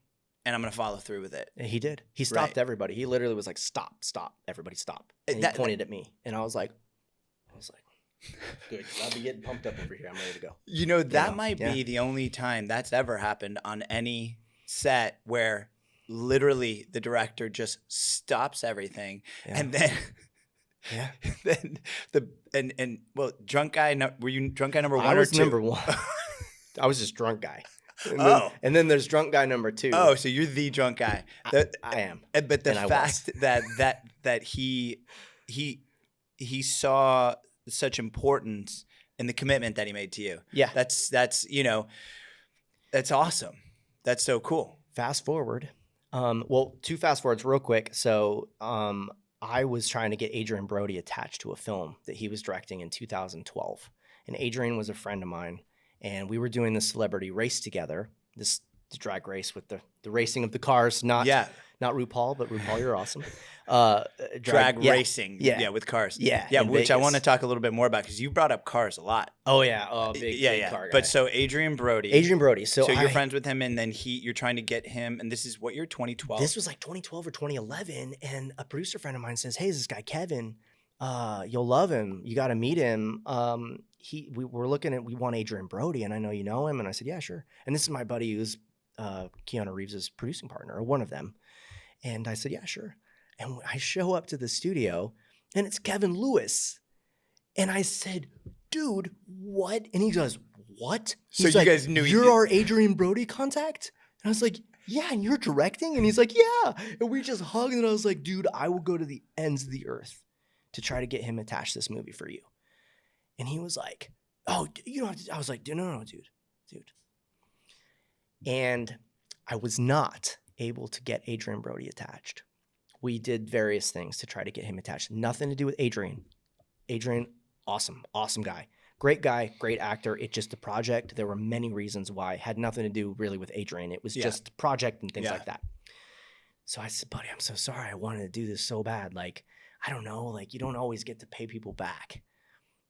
And I'm going to follow through with it. And he did. He stopped Right. everybody. He literally was like, stop, everybody stop. And he pointed at me. And I was like, good, 'cause I'll be getting pumped up over here. I'm ready to go. That might be the only time that's ever happened on any set where literally the director just stops everything. Yeah. And then Yeah. then drunk guy, were you drunk guy number 1 I or was 2? number 1. I was just drunk guy. And then there's drunk guy number 2. Oh, so you're the drunk guy. I am. But the And I fact that he saw such importance in the commitment that he made to you. Yeah. That's awesome. That's so cool. Fast forward. 2 fast forwards real quick. So I was trying to get Adrian Brody attached to a film that he was directing in 2012. And Adrian was a friend of mine. And we were doing the celebrity race together, this drag race with the racing of the cars, not RuPaul, but RuPaul, you're awesome. Drag racing, with cars. Yeah, which I Vegas. want to talk a little bit more about because you brought up cars a lot. Oh, yeah. Big car guy. But so Adrian Brody. So you're friends with him, and then you're trying to get him, and this is what year, 2012? This was like 2012 or 2011, and a producer friend of mine says, hey, this guy Kevin, you'll love him. You got to meet him. We want Adrian Brody, and I know you know him. And I said, yeah, sure. And this is my buddy who's Keanu Reeves' producing partner, or one of them. And I said, yeah, sure. And I show up to the studio, and it's Kevin Lewis. And I said, dude, what? And he goes, what? So He's you like, guys knew you're our Adrian Brody contact? And I was like, yeah, and you're directing? And he's like, yeah. And we just hugged, and I was like, dude, I will go to the ends of the earth to try to get him attached to this movie for you. And he was like, oh, you don't have to. I was like, no, dude. And I was not able to get Adrian Brody attached. We did various things to try to get him attached. Nothing to do with Adrian. Adrian, awesome guy. Great guy, great actor. It's just a project. There were many reasons why. It had nothing to do really with Adrian. It was just a project and things like that. So I said, buddy, I'm so sorry. I wanted to do this so bad. Like, I don't know. Like, you don't always get to pay people back.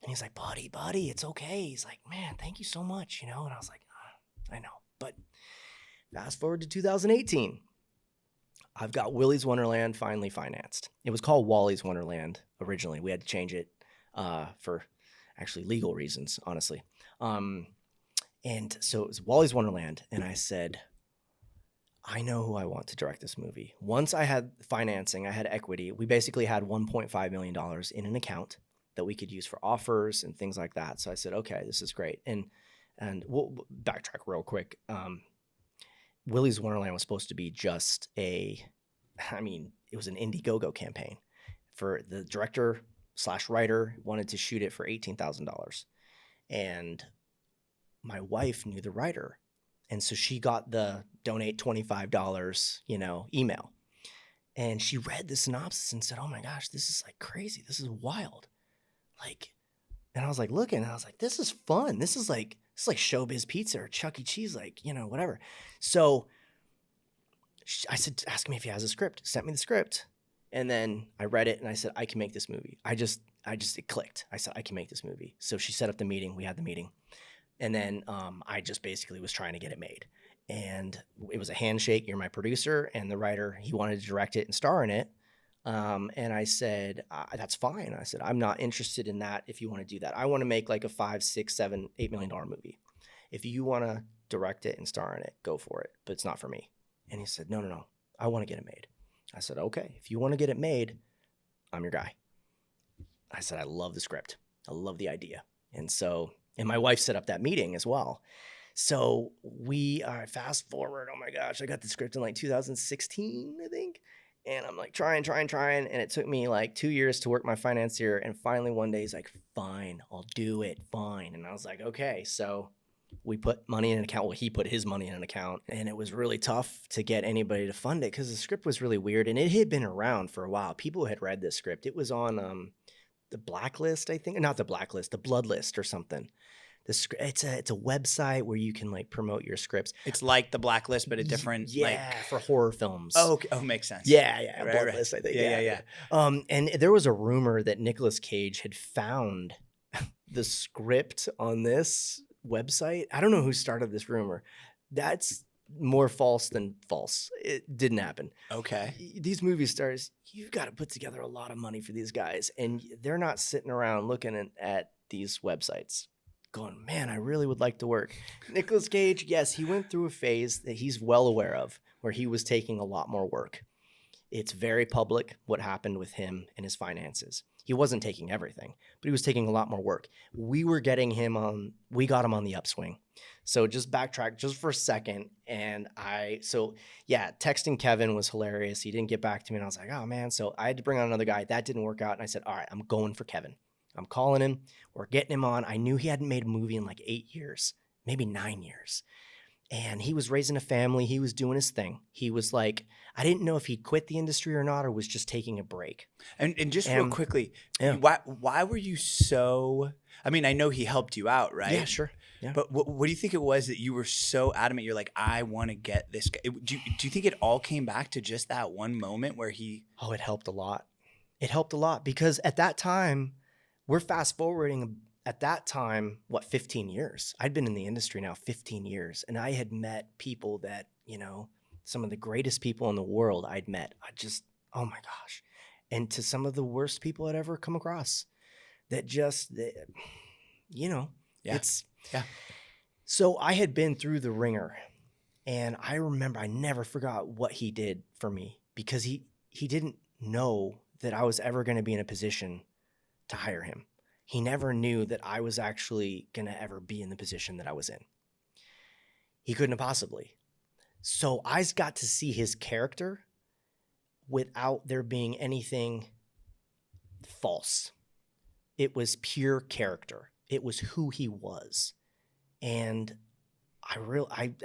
And he's like, buddy, it's okay. He's like, man, thank you so much, And I was like, I know. But fast forward to 2018. I've got Willy's Wonderland finally financed. It was called Wally's Wonderland originally. We had to change it. for actually legal reasons, honestly. And so it was Wally's Wonderland, and I said, I know who I want to direct this movie. Once I had financing, I had equity. We basically had $1.5 million in an account that we could use for offers and things like that. So I said, okay, this is great. And we'll backtrack real quick. Willy's Wonderland was supposed to be just it was an Indiegogo campaign. For the director/writer wanted to shoot it for $18,000. And my wife knew the writer. And so she got the donate $25, email. And she read the synopsis and said, oh my gosh, this is like crazy. This is wild. And I was like looking, and I was like, this is fun. This is like Showbiz Pizza or Chuck E. Cheese, whatever. So I said, ask me if he has a script. Sent me the script. And then I read it and I said, I can make this movie. It clicked. I said, I can make this movie. So she set up the meeting. We had the meeting. And then I just basically was trying to get it made. And it was a handshake. You're my producer. And the writer, he wanted to direct it and star in it. And I said, that's fine. I said, I'm not interested in that if you want to do that. I want to make like a $5, $6, $7, $8 million movie. If you want to direct it and star in it, go for it. But it's not for me. And he said, no. I want to get it made. I said, okay, if you want to get it made, I'm your guy. I said, I love the script. I love the idea. And my wife set up that meeting as well. So we fast forward. Oh my gosh, I got the script in like 2016, I think. And I'm like trying. And it took me like 2 years to work my financier. And finally one day he's like, fine, I'll do it. Fine. And I was like, okay. So we put money in an account. Well, he put his money in an account. And it was really tough to get anybody to fund it because the script was really weird. And it had been around for a while. People had read this script. It was on the blacklist, I think. Not the blacklist, the blood list or something. It's a website where you can like promote your scripts. It's like the blacklist, but a different for horror films. Oh, okay. Oh, makes sense. Yeah, Right, Bloodlist, I think. Yeah. And there was a rumor that Nicolas Cage had found the script on this website. I don't know who started this rumor. That's more false than false. It didn't happen. Okay. These movie stars, you've got to put together a lot of money for these guys, and they're not sitting around looking at these websites going, man, I really would like to work. Nicolas Cage, yes, he went through a phase that he's well aware of where he was taking a lot more work. It's very public what happened with him and his finances. He wasn't taking everything, but he was taking a lot more work. We got him on the upswing. So just backtrack just for a second. And texting Kevin was hilarious. He didn't get back to me and I was like, oh man. So I had to bring on another guy. That didn't work out. And I said, all right, I'm going for Kevin. I'm calling him. We're getting him on. I knew he hadn't made a movie in like 8 years, maybe 9 years. And he was raising a family. He was doing his thing. He was like, I didn't know if he'd quit the industry or not, or was just taking a break. And just real quickly, yeah. why were you so, I mean, I know he helped you out, right? Yeah, sure. Yeah. But what do you think it was that you were so adamant? You're like, I want to get this guy. Do you think it all came back to just that one moment where he? Oh, it helped a lot. It helped a lot because at that time, we're fast forwarding at that time, 15 years? I'd been in the industry now 15 years, and I had met people that, some of the greatest people in the world I'd met. Oh my gosh. And to some of the worst people I'd ever come across Yeah. So I had been through the ringer, and I remember, I never forgot what he did for me because he didn't know that I was ever going to be in a position to hire him. He never knew that I was actually going to ever be in the position that I was in. He couldn't have possibly. So I got to see his character without there being anything false. It was pure character. It was who he was. And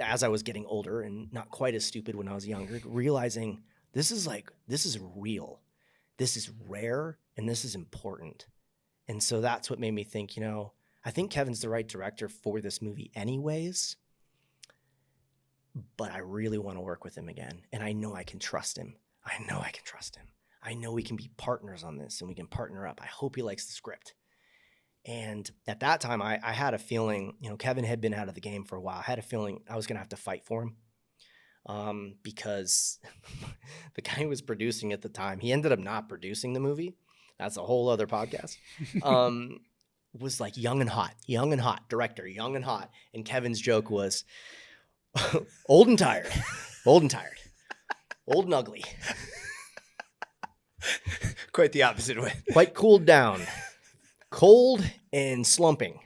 as I was getting older and not quite as stupid when I was younger, realizing this is real. This is rare and this is important. And so that's what made me think, I think Kevin's the right director for this movie anyways, but I really want to work with him again. And I know I can trust him. I know we can be partners on this and we can partner up. I hope he likes the script. And at that time, I had a feeling, Kevin had been out of the game for a while. I had a feeling I was going to have to fight for him because the guy who was producing at the time, he ended up not producing the movie. That's a whole other podcast. Was like young and hot, director, young and hot. And Kevin's joke was old and tired, old and tired, old and ugly, Quite the opposite way. quite cooled down, cold and slumping.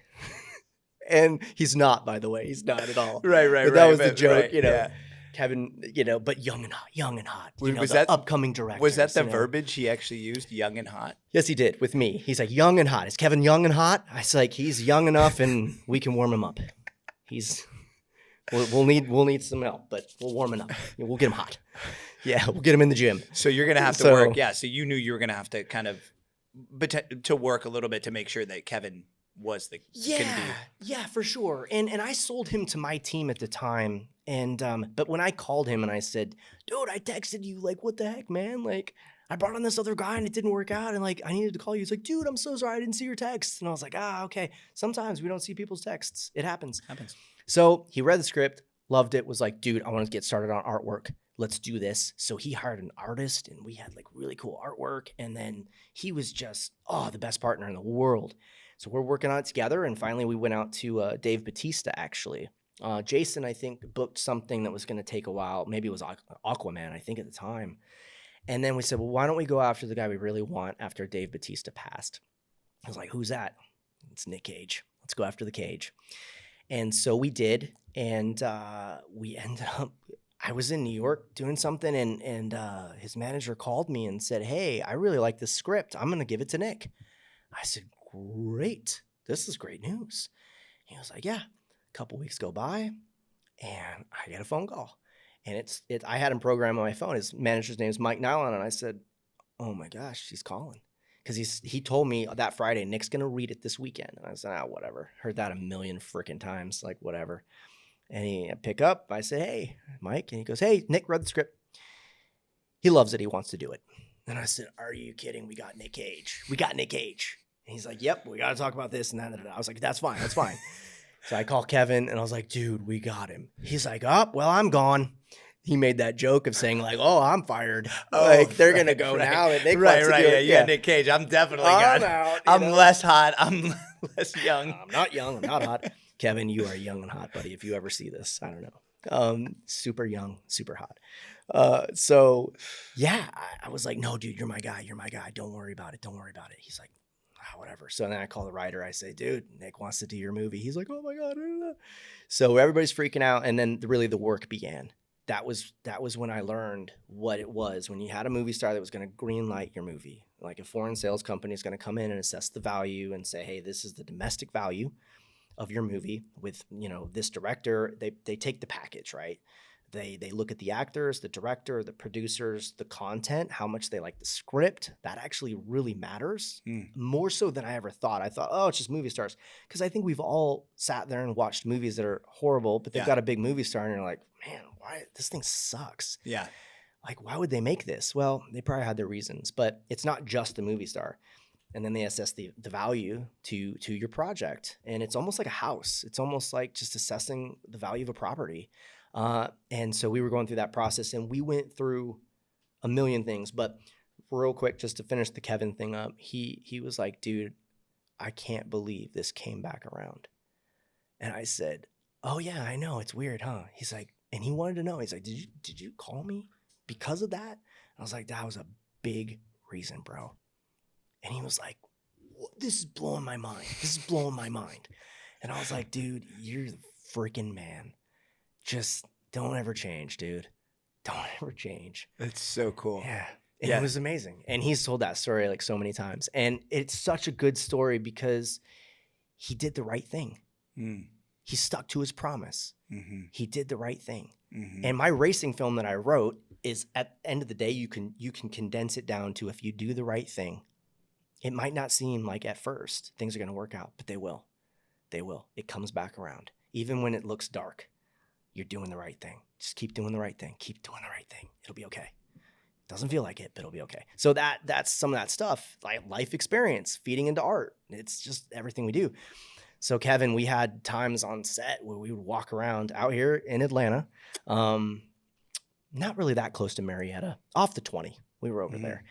And he's not, by the way, he's not at all. Right. But that was the but- joke, right, you know. yeah. Kevin, but young and hot, Was the that- upcoming director. Was that the verbiage he actually used? Young and hot. Yes, he did with me. He's like, young and hot. Is Kevin young and hot? I was like, he's young enough and we can warm him up. We'll need some help, but we'll warm him up. We'll get him hot. Yeah, we'll get him in the gym. So you're gonna have to So- work. Yeah. So you knew you were gonna have to kind of, to work a little bit to make sure that Kevin was gonna be. Yeah, for sure. And I sold him to my team at the time. And but when I called him and I said, dude, I texted you, like, what the heck, man? Like, I brought on this other guy and it didn't work out. And like, I needed to call you. He's like, dude, I'm so sorry. I didn't see your text. And I was like, okay. Sometimes we don't see people's texts. It happens. So he read the script, loved it, was like, dude, I want to get started on artwork. Let's do this. So he hired an artist and we had like really cool artwork. And then he was just, the best partner in the world. So we're working on it together. And finally we went out to Dave Bautista, actually. Jason, I think, booked something that was going to take a while. Maybe it was Aquaman, I think, at the time. And then we said, well, why don't we go after the guy we really want after Dave Bautista passed? I was like, who's that? It's Nick Cage. Let's go after the Cage. And so we did. And we ended up, I was in New York doing something. And his manager called me and said, hey, I really like this script. I'm going to give it to Nick. I said, great. This is great news. He was like, yeah. Couple weeks go by and I get a phone call and I had him programmed on my phone. His manager's name is Mike Nylon. And I said, oh my gosh, he's calling. Cause he told me that Friday, Nick's going to read it this weekend. And I said, whatever. Heard that a million freaking times. Like, whatever. And I pick up, I say, hey, Mike. And he goes, hey, Nick read the script. He loves it. He wants to do it. And I said, are you kidding? We got Nick Cage. And he's like, yep, we got to talk about this and that. I was like, that's fine. So I call Kevin and I was like, dude, we got him. He's like, well, I'm gone. He made that joke of saying like, I'm fired. Like they're going to go now. And Nick wants to do it. Yeah, Nick Cage. I'm definitely I'm gone. out, I'm less hot. I'm less young. I'm not young. I'm not hot. Kevin, you are young and hot, buddy. If you ever see this, I don't know. Super young, super hot. So yeah, I was like, no, dude, you're my guy. Don't worry about it. He's like, whatever. So then I call the writer. I say, dude, Nick wants to do your movie. He's like, oh my God. So everybody's freaking out. And then really the work began. That was when I learned what it was. When you had a movie star that was going to green light your movie, like a foreign sales company is going to come in and assess the value and say, hey, this is the domestic value of your movie with, this director. They take the package, right? They look at the actors, the director, the producers, the content, how much they like the script. That actually really matters, more so than I ever thought. I thought, it's just movie stars. Because I think we've all sat there and watched movies that are horrible, but they've got a big movie star, and you're like, man, why this thing sucks? Yeah. Like, why would they make this? Well, they probably had their reasons, but it's not just the movie star. And then they assess the value to your project. And it's almost like a house. It's almost like just assessing the value of a property. And so we were going through that process and we went through a million things, but real quick, just to finish the Kevin thing up, he was like, dude, I can't believe this came back around. And I said, oh yeah, I know. It's weird, huh? He's like, and he wanted to know, he's like, did you call me because of that? I was like, that was a big reason, bro. And he was like, this is blowing my mind. And I was like, dude, you're the freaking man. Just don't ever change, dude. Don't ever change. That's so cool. Yeah. And it was amazing. And he's told that story like so many times. And it's such a good story because he did the right thing. He stuck to his promise. He did the right thing. And my racing film that I wrote is, at the end of the day, you can condense it down to, if you do the right thing, it might not seem like at first things are going to work out, but they will. They will. It comes back around. Even when it looks dark, you're doing the right thing. Just keep doing the right thing. Keep doing the right thing. It'll be okay. Doesn't feel like it, but it'll be okay. So that's some of that stuff, like life experience, feeding into art. It's just everything we do. So Kevin, we had times on set where we would walk around out here in Atlanta, not really that close to Marietta, off the 20. We were over there.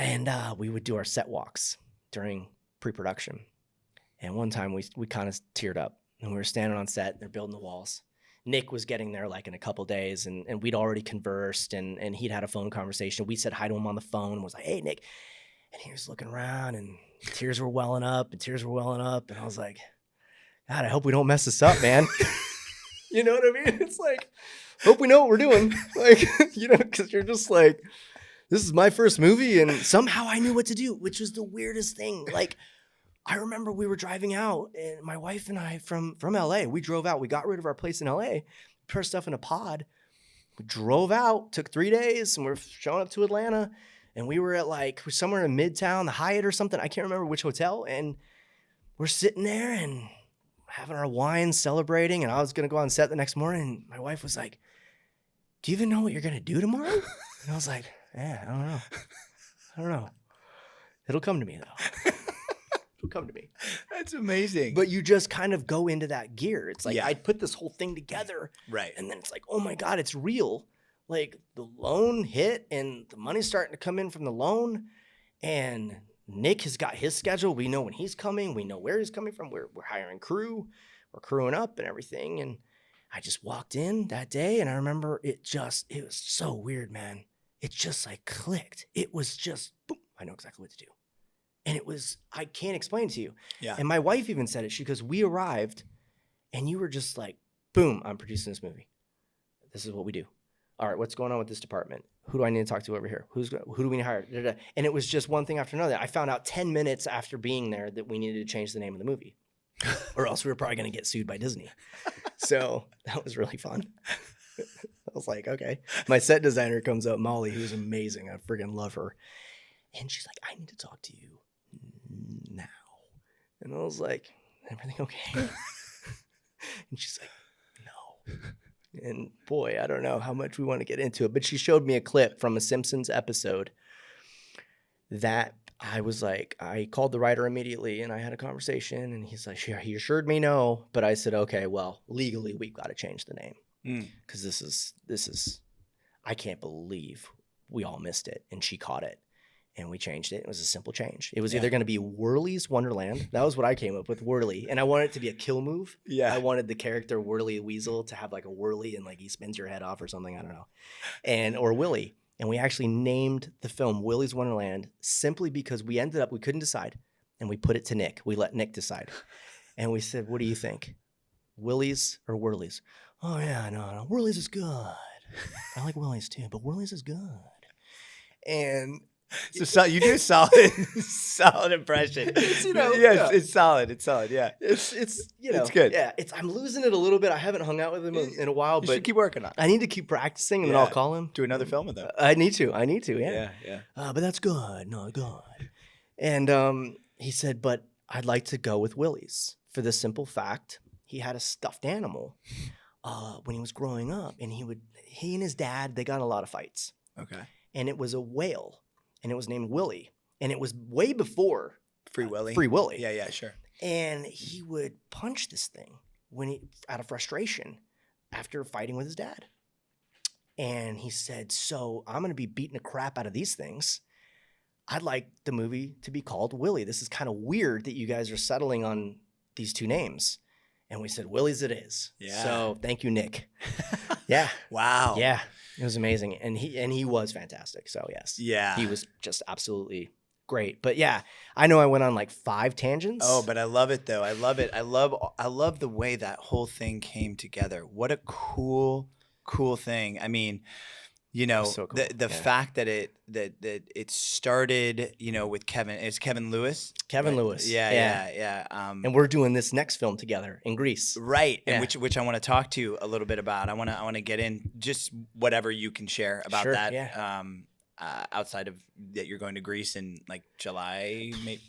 And we would do our set walks during pre-production. And one time we kind of teared up, and we were standing on set. They're building the walls. Nick was getting there like in a couple days, and we'd already conversed, and he'd had a phone conversation. We said hi to him on the phone and was like, "Hey, Nick." And he was looking around, and tears were welling up, and I was like, God, I hope we don't mess this up, man. You know what I mean? It's like, hope we know what we're doing. Like, you know, because you're just like, this is my first movie, and somehow I knew what to do, which was the weirdest thing. Like, I remember we were driving out, and my wife and I from LA, we drove out. We got rid of our place in LA, put our stuff in a pod. We drove out, took 3 days, and we're showing up to Atlanta. And we were at like somewhere in Midtown, the Hyatt or something. I can't remember which hotel. And we're sitting there and having our wine, celebrating. And I was going to go on set the next morning. And my wife was like, do you even know what you're going to do tomorrow? And I was like, yeah, I don't know. It'll come to me, though. It'll come to me. That's amazing. But you just kind of go into that gear. It's like, Yeah. I'd put this whole thing together. Right. And then it's like, oh my God, it's real. Like the loan hit and the money's starting to come in from the loan, and Nick has got his schedule. We know when he's coming. We know where he's coming from. We're hiring crew. We're crewing up and everything. And I just walked in that day, and I remember it was so weird, man. It just like clicked. It was just, boom, I know exactly what to do. And it was, I can't explain it to you. Yeah. And my wife even said it. She goes, we arrived and you were just like, boom, I'm producing this movie. This is what we do. All right, what's going on with this department? Who do I need to talk to over here? Who do we need to hire? Da, da, da. And it was just one thing after another. I found out 10 minutes after being there that we needed to change the name of the movie, or else we were probably going to get sued by Disney. So that was really fun. I was like, okay. My set designer comes up, Molly, who's amazing. I freaking love her. And she's like, I need to talk to you now. And I was like, everything okay? And she's like, no. And boy, I don't know how much we want to get into it, but she showed me a clip from a Simpsons episode that I was like, I called the writer immediately and I had a conversation, and he's like, he assured me no, but I said, okay, well, legally we've got to change the name because this is, I can't believe we all missed it, and she caught it. And we changed it. It was a simple change. It was either going to be Whirly's Wonderland. That was what I came up with, Whirly. And I wanted it to be a kill move. Yeah. I wanted the character Whirly Weasel to have like a whirly and like he spins your head off or something. I don't know. Or Willy. And we actually named the film Willy's Wonderland simply because we couldn't decide. And we put it to Nick. We let Nick decide. And we said, what do you think? Willy's or Whirly's? Oh, yeah, no. Whirly's is good. I like Willy's too, but Whirly's is good. And so you do solid impression. It's solid. It's solid. Yeah. It's it's good. Yeah, I'm losing it a little bit. I haven't hung out with him in a while, You but should keep working on it. I need to keep practicing, and then I'll call him. Do another film with them. I need to. Yeah. Yeah. But that's good. No, good. And he said, but I'd like to go with Willy's for the simple fact he had a stuffed animal when he was growing up, and he and his dad, they got in a lot of fights. Okay. And it was a whale. And it was named Willy. And it was way before Free Willy. Free Willy. Yeah, sure. And he would punch this thing out of frustration after fighting with his dad. And he said, so I'm going to be beating the crap out of these things. I'd like the movie to be called Willy. This is kind of weird that you guys are settling on these two names. And we said, Willy's it is. Yeah. So thank you, Nick. Yeah. Wow. Yeah. It was amazing. And he was fantastic. So yes. Yeah. He was just absolutely great. But yeah, I know I went on like 5 tangents. Oh, but I love it though. I love it. I love the way that whole thing came together. What a cool thing. I mean, you know, So cool. the fact that it started, you know, with Kevin. It's Kevin Lewis. Kevin Right? Lewis. Yeah. And we're doing this next film together in Greece. Right, and Yeah. which I want to talk to you a little bit about. I want to get in just whatever you can share about Sure, that. yeah. Outside of that, you're going to Greece in like July, maybe.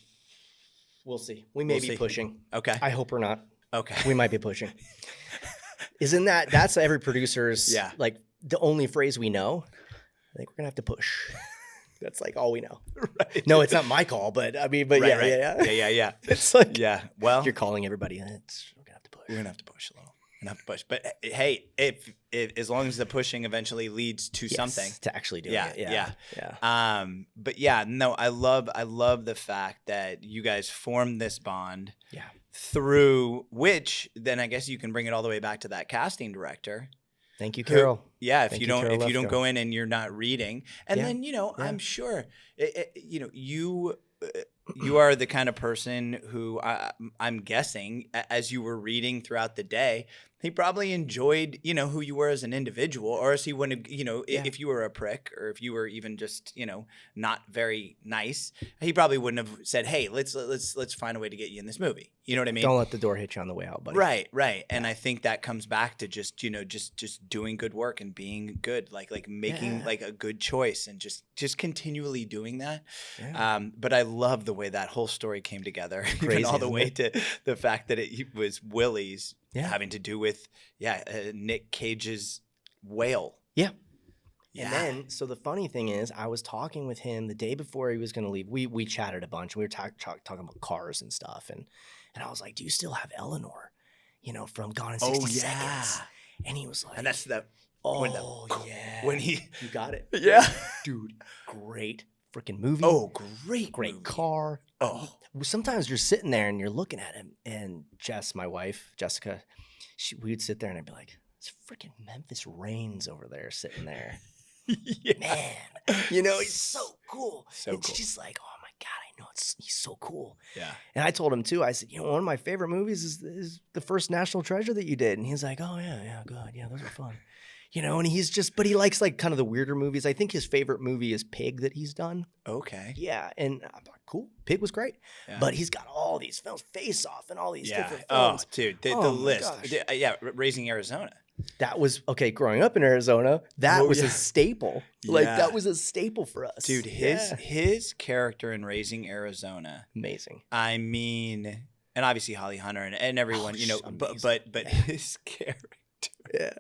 We'll see. We may We'll be see. pushing. Okay. I hope we're not. Okay. We might be pushing. That's every producer's like the only phrase we know. I think we're gonna have to push. That's like all we know. Right. No, it's not my call, but I mean, but Right, yeah. Yeah. It's like Yeah. Well, you're calling everybody. We're gonna have to push. we're gonna have to push a little. enough push. But hey, if as long as the pushing eventually leads to something. to actually doing Yeah, it. yeah. Yeah. But yeah, no, I love the fact that you guys formed this bond. Yeah. Through which, then I guess you can bring it all the way back to that casting director. Thank you, Carol. Yeah, Thank if you, you Carol don't Lefko. go in and you're not reading, and Yeah, then yeah. I'm sure you are the kind of person who I'm guessing as you were reading throughout the day, he probably enjoyed who you were as an individual, or else he wouldn't have if you were a prick or if you were even just not very nice, he probably wouldn't have said, hey, let's find a way to get you in this movie. You know what I mean? Don't let the door hit you on the way out, buddy. Right. And I think that comes back to just just doing good work and being good, like making like a good choice and just continually doing that. Yeah. But I love the way that whole story came together, Crazy, even all the isn't way it? to the fact that it was Willy's having to do with Nick Cage's whale. Yeah. Yeah. And then, so the funny thing is, I was talking with him the day before he was going to leave. We chatted a bunch. We were talking about cars and stuff. And I was like, do you still have Eleanor, from Gone in 60 Seconds? And he was like, And that's the when he you got it. Yeah. Dude, great freaking movie. Oh, great great movie. car. Oh. Sometimes you're sitting there and you're looking at him, and Jess, my wife, Jessica, we would sit there and I'd be like, it's freaking Memphis Reigns over there sitting there. Yeah. Man, he's so cool. So it's cool. just like, oh my God, I know he's so cool. Yeah. And I told him too, I said, one of my favorite movies is the first National Treasure that you did. And he's like, oh yeah, good. Yeah, those are fun. And he's just, but he likes like kind of the weirder movies. I think his favorite movie is Pig that he's done. Okay. Yeah. And I'm like, cool. Pig was great. Yeah. But he's got all these films, Face Off and all these different Oh, films. dude, the Oh, my list. gosh. Raising Arizona. That was, okay, growing up in Arizona, that was yeah. a staple. Like, Yeah. that was a staple for us. Dude, his character in Raising Arizona. Amazing. I mean, and obviously Holly Hunter and everyone, she's but his character. Yeah.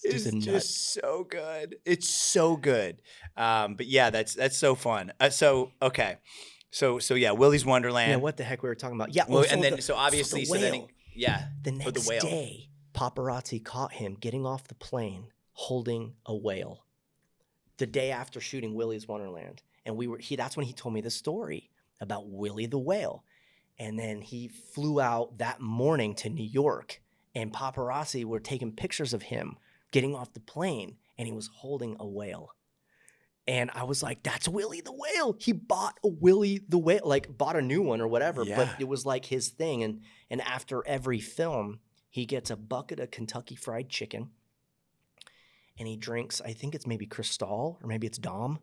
It's just a nut. just so good. It's so good. But yeah, that's so fun. So yeah, Willy's Wonderland. Yeah, what the heck we were talking about. Yeah. Well, so and then the- so obviously the then whale. The the next whale. day, paparazzi caught him getting off the plane holding a whale. The day after shooting Willy's Wonderland, and that's when he told me the story about Willy the whale. And then he flew out that morning to New York, and paparazzi were taking pictures of him getting off the plane, and he was holding a whale. And I was like, that's Willy the whale. He bought a Willy the whale, like bought a new one or whatever, Yeah. but it was like his thing. And after every film, he gets a bucket of Kentucky Fried Chicken, and he drinks, I think it's maybe Cristal or maybe it's Dom,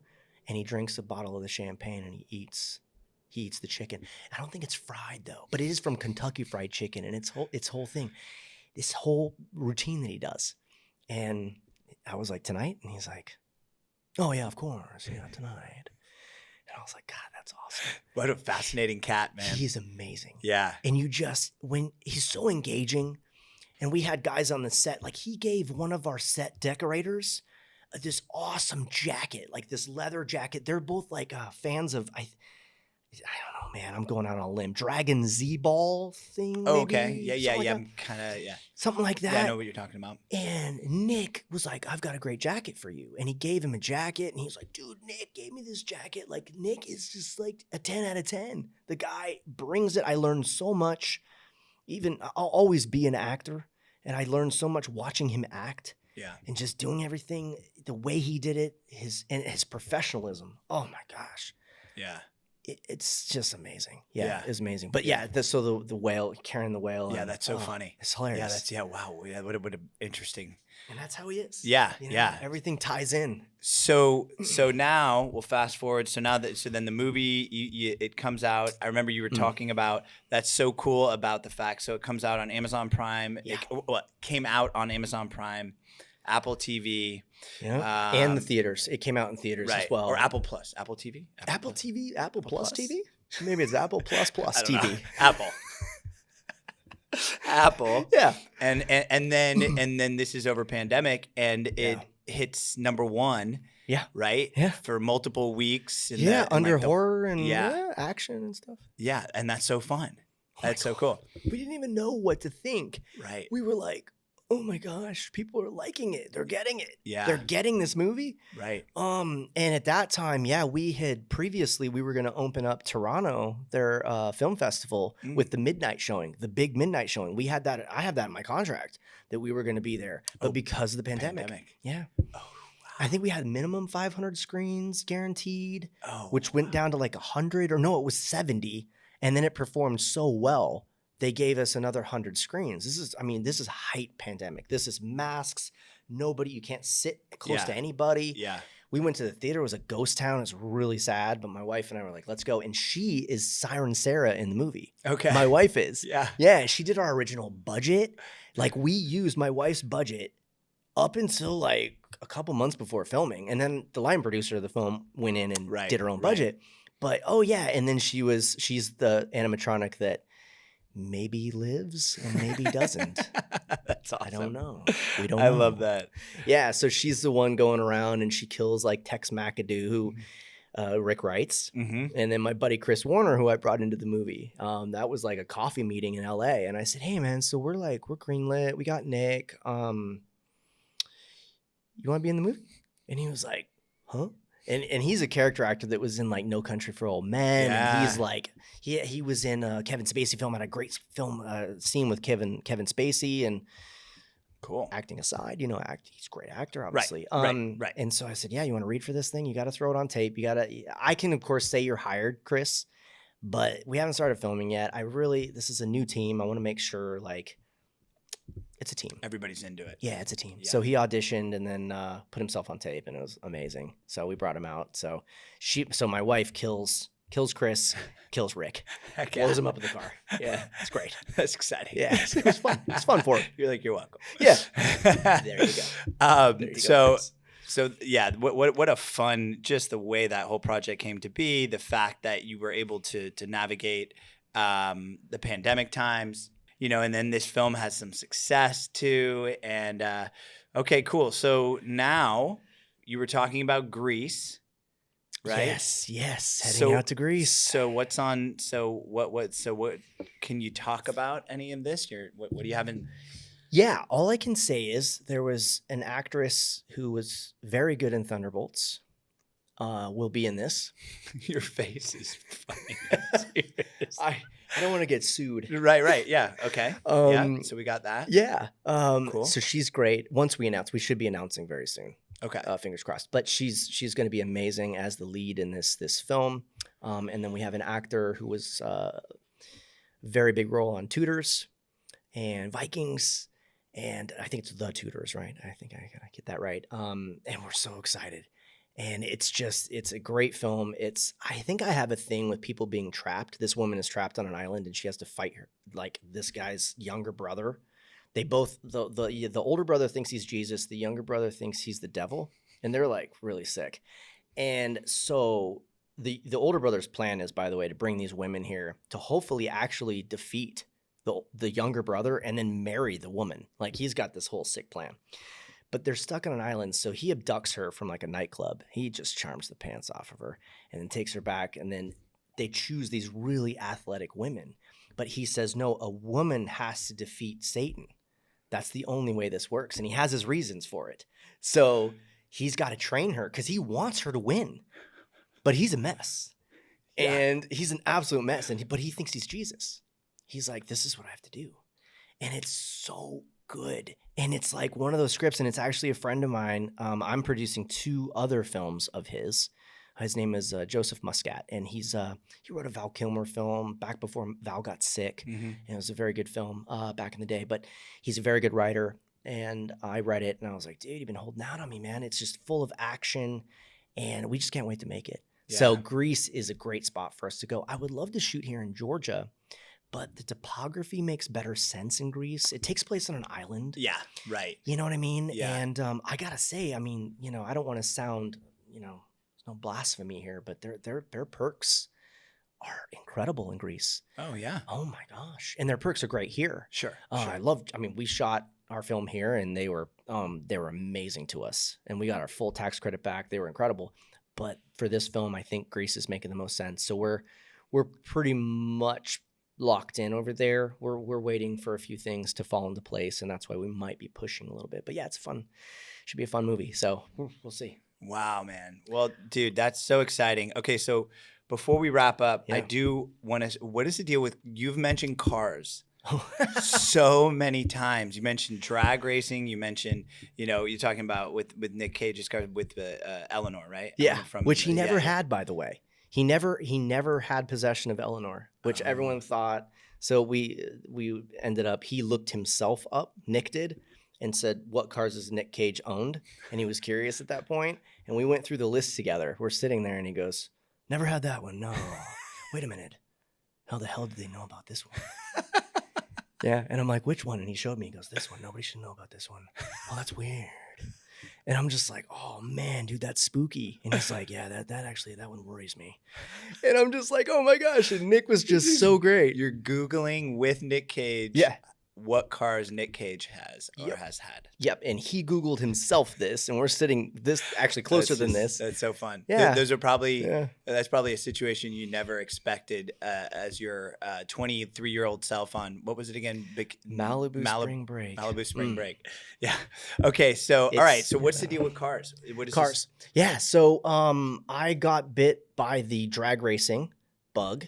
and he drinks a bottle of the champagne and he eats the chicken. I don't think it's fried though, but it is from Kentucky Fried Chicken, and its whole thing, this whole routine that he does. And I was like, tonight? And he's like, oh yeah, of course, yeah, tonight. And I was like, God, that's awesome. What a fascinating cat, man. He's amazing. Yeah. And when he's so engaging, and we had guys on the set, like he gave one of our set decorators this awesome jacket, like this leather jacket. They're both like fans of, I don't know, man, I'm going out on a limb. Dragon Z-Ball thing, maybe? Okay. Yeah. Something like I'm kind of something like that. Yeah, I know what you're talking about. And Nick was like, I've got a great jacket for you. And he gave him a jacket, and he was like, dude, Nick gave me this jacket. Like, Nick is just like a 10 out of 10. The guy brings it. I learned so much. Even I'll always be an actor, and I learned so much watching him act. Yeah. And just doing everything the way he did it, his professionalism. Oh my gosh. Yeah. It's just amazing. Yeah, Yeah. it's amazing. But yeah, so the whale, carrying the whale. Yeah, and, that's so funny. It's hilarious. Wow. Yeah, what a interesting. And that's how he is. Yeah, You know, yeah. Everything ties in. So now we'll fast forward. So then the movie it comes out. I remember you were talking about that's so cool about the fact. So it comes out on Amazon Prime. Yeah. It came out on Amazon Prime, Apple TV, Yeah. And the theaters. It came out in theaters right? as well. Or Apple Plus, Apple TV, Apple Plus? TV, Apple Plus Plus? TV? Maybe it's Apple Plus I don't know. TV. Apple. Apple. Yeah. And then this is over pandemic, and it hits number one. Yeah. Right. Yeah. For multiple weeks. And Yeah, and under like the- horror and Yeah. action and stuff. Yeah, and that's so fun. my That's so cool. We didn't even know what to think. Right. We were like, oh my gosh, people are liking it. They're getting it. Yeah. They're getting this movie. Right. And at that time, yeah, we were going to open up Toronto, their film festival with the midnight showing, the big midnight showing. I had that in my contract that we were going to be there, but because of the pandemic. Yeah. Oh, I think we had minimum 500 screens guaranteed, Oh, which went down to like 100 or no, it was 70. And then it performed so well, they gave us another 100 screens. This is height pandemic. This is masks. You can't sit close to anybody. Yeah. We went to the theater. It was a ghost town. It was really sad, but my wife and I were like, let's go. And she is Siren Sarah in the movie. Okay. My wife is. Yeah. Yeah, she did our original budget. Like we used my wife's budget up until like a couple months before filming. And then the line producer of the film went in and did her own budget. But and then she's the animatronic that maybe lives and maybe doesn't. That's awesome. I don't know. We don't know. I love that. Yeah, so she's the one going around and she kills like Tex McAdoo, who Rick writes. Mm-hmm. And then my buddy Chris Warner, who I brought into the movie, that was like a coffee meeting in LA. And I said, hey man, so we're greenlit. We got Nick. You want to be in the movie? And he was like, huh? And he's a character actor that was in like No Country for Old Men. Yeah. And he's like, he was in a Kevin Spacey film, had a great film scene with Kevin Spacey. And cool. Acting aside, he's a great actor, obviously. Right. And so I said, yeah, you want to read for this thing? You got to throw it on tape. I can of course say you're hired, Chris, but we haven't started filming yet. This is a new team. I want to make sure like it's a team. Everybody's into it. Yeah, it's a team. Yeah. So he auditioned and then put himself on tape, and it was amazing. So we brought him out. So my wife kills Chris, kills Rick, blows him up in the car. Yeah, it's great. That's exciting. Yeah, it was fun. It's fun for him. You're welcome. Yeah. There you go. There you go, Chris. So yeah, what a fun, just the way that whole project came to be, the fact that you were able to navigate the pandemic times. And then this film has some success too. And okay, cool. So now you were talking about Greece, right? Yes. Heading out to Greece. So what can you talk about any of this? What do you have in? Yeah, all I can say is there was an actress who was very good in Thunderbolts. Will be in this. Your face is funny. I don't want to get sued. Right. Yeah. Okay. Yeah. So we got that. Yeah. Cool. So she's great. Once we announce, we should be announcing very soon. Okay. Fingers crossed. But she's going to be amazing as the lead in this film. And then we have an actor who was very big role on Tudors and Vikings, and I think it's The Tudors, right? I think I gotta get that right. And we're so excited. And it's a great film. I think I have a thing with people being trapped. This woman is trapped on an island and she has to fight this guy's younger brother. They both, the older brother thinks he's Jesus. The younger brother thinks he's the devil. And they're like really sick. And so the older brother's plan is, by the way, to bring these women here to hopefully actually defeat the younger brother and then marry the woman. Like he's got this whole sick plan. But they're stuck on an island, so he abducts her from like a nightclub. He just charms the pants off of her and then takes her back, and then they choose these really athletic women. But he says, no, a woman has to defeat Satan. That's the only way this works, and he has his reasons for it. So he's got to train her because he wants her to win, but he's a mess. Yeah. And he's an absolute mess, but he thinks he's Jesus. He's like, this is what I have to do. And it's so good. And it's like one of those scripts, and it's actually a friend of mine. I'm producing 2 other films of his. His name is Joseph Muscat, and he wrote a Val Kilmer film back before Val got sick, and it was a very good film back in the day. But he's a very good writer, and I read it, and I was like, dude, you've been holding out on me, man. It's just full of action, and we just can't wait to make it. Yeah. So Greece is a great spot for us to go. I would love to shoot here in Georgia, but the topography makes better sense in Greece. It takes place on an island. Yeah, right. You know what I mean? Yeah. And I gotta say, I mean, I don't want to sound, there's no blasphemy here, but their perks are incredible in Greece. Oh yeah. Oh my gosh. And their perks are great here. Sure. We shot our film here, and they were amazing to us, and we got our full tax credit back. They were incredible. But for this film, I think Greece is making the most sense. So we're pretty much locked in over there. We're waiting for a few things to fall into place, and that's why we might be pushing a little bit. But yeah, it's fun. Should be a fun movie. So we'll see. Wow, man. Well, dude, that's so exciting. Okay, so before we wrap up, I Yeah. do want to. What is the deal with you've mentioned cars so many times? You mentioned drag racing. You mentioned, you're talking about with Nick Cage's car with Eleanor, right? Yeah, From, which he never yeah. had, by the way. He never had possession of Eleanor, which everyone thought. So we ended up. He looked himself up. Nick did, and said, "What cars has Nick Cage owned?" And he was curious at that point. And we went through the list together. We're sitting there, and he goes, "Never had that one. No. Wait a minute. How the hell did they know about this one?" Yeah, and I'm like, "Which one?" And he showed me. He goes, "This one. Nobody should know about this one." Oh, that's weird. And I'm just like, "Oh man, dude, that's spooky." And he's like, "Yeah, that one worries me." And I'm just like, "Oh my gosh!" And Nick was just so great. You're Googling with Nick Cage. Yeah. What cars Nick Cage has or Yep. has had. Yep. And he Googled himself this, and we're sitting this actually closer than this. That's so fun. Yeah. Those are probably Yeah. that's probably a situation you never expected as your 23-year-old self on what was it again? Malibu Spring Break. Malibu Spring Break. Yeah. Okay. So all right. So what's the deal with cars? What is Cars. Yeah. So I got bit by the drag racing bug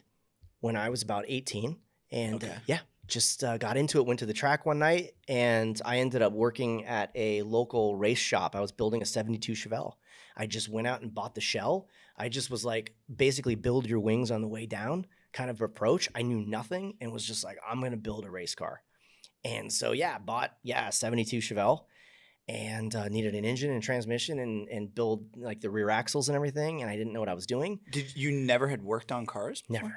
when I was about 18, and Okay. just got into it. Went to the track one night, and I ended up working at a local race shop. I was building a 72 Chevelle. I just went out and bought the shell. I just was like, basically build your wings on the way down kind of approach. I knew nothing and was just like, I'm going to build a race car. And so, bought a 72 Chevelle and needed an engine and transmission and build like the rear axles and everything. And I didn't know what I was doing. Did you never had worked on cars? Never.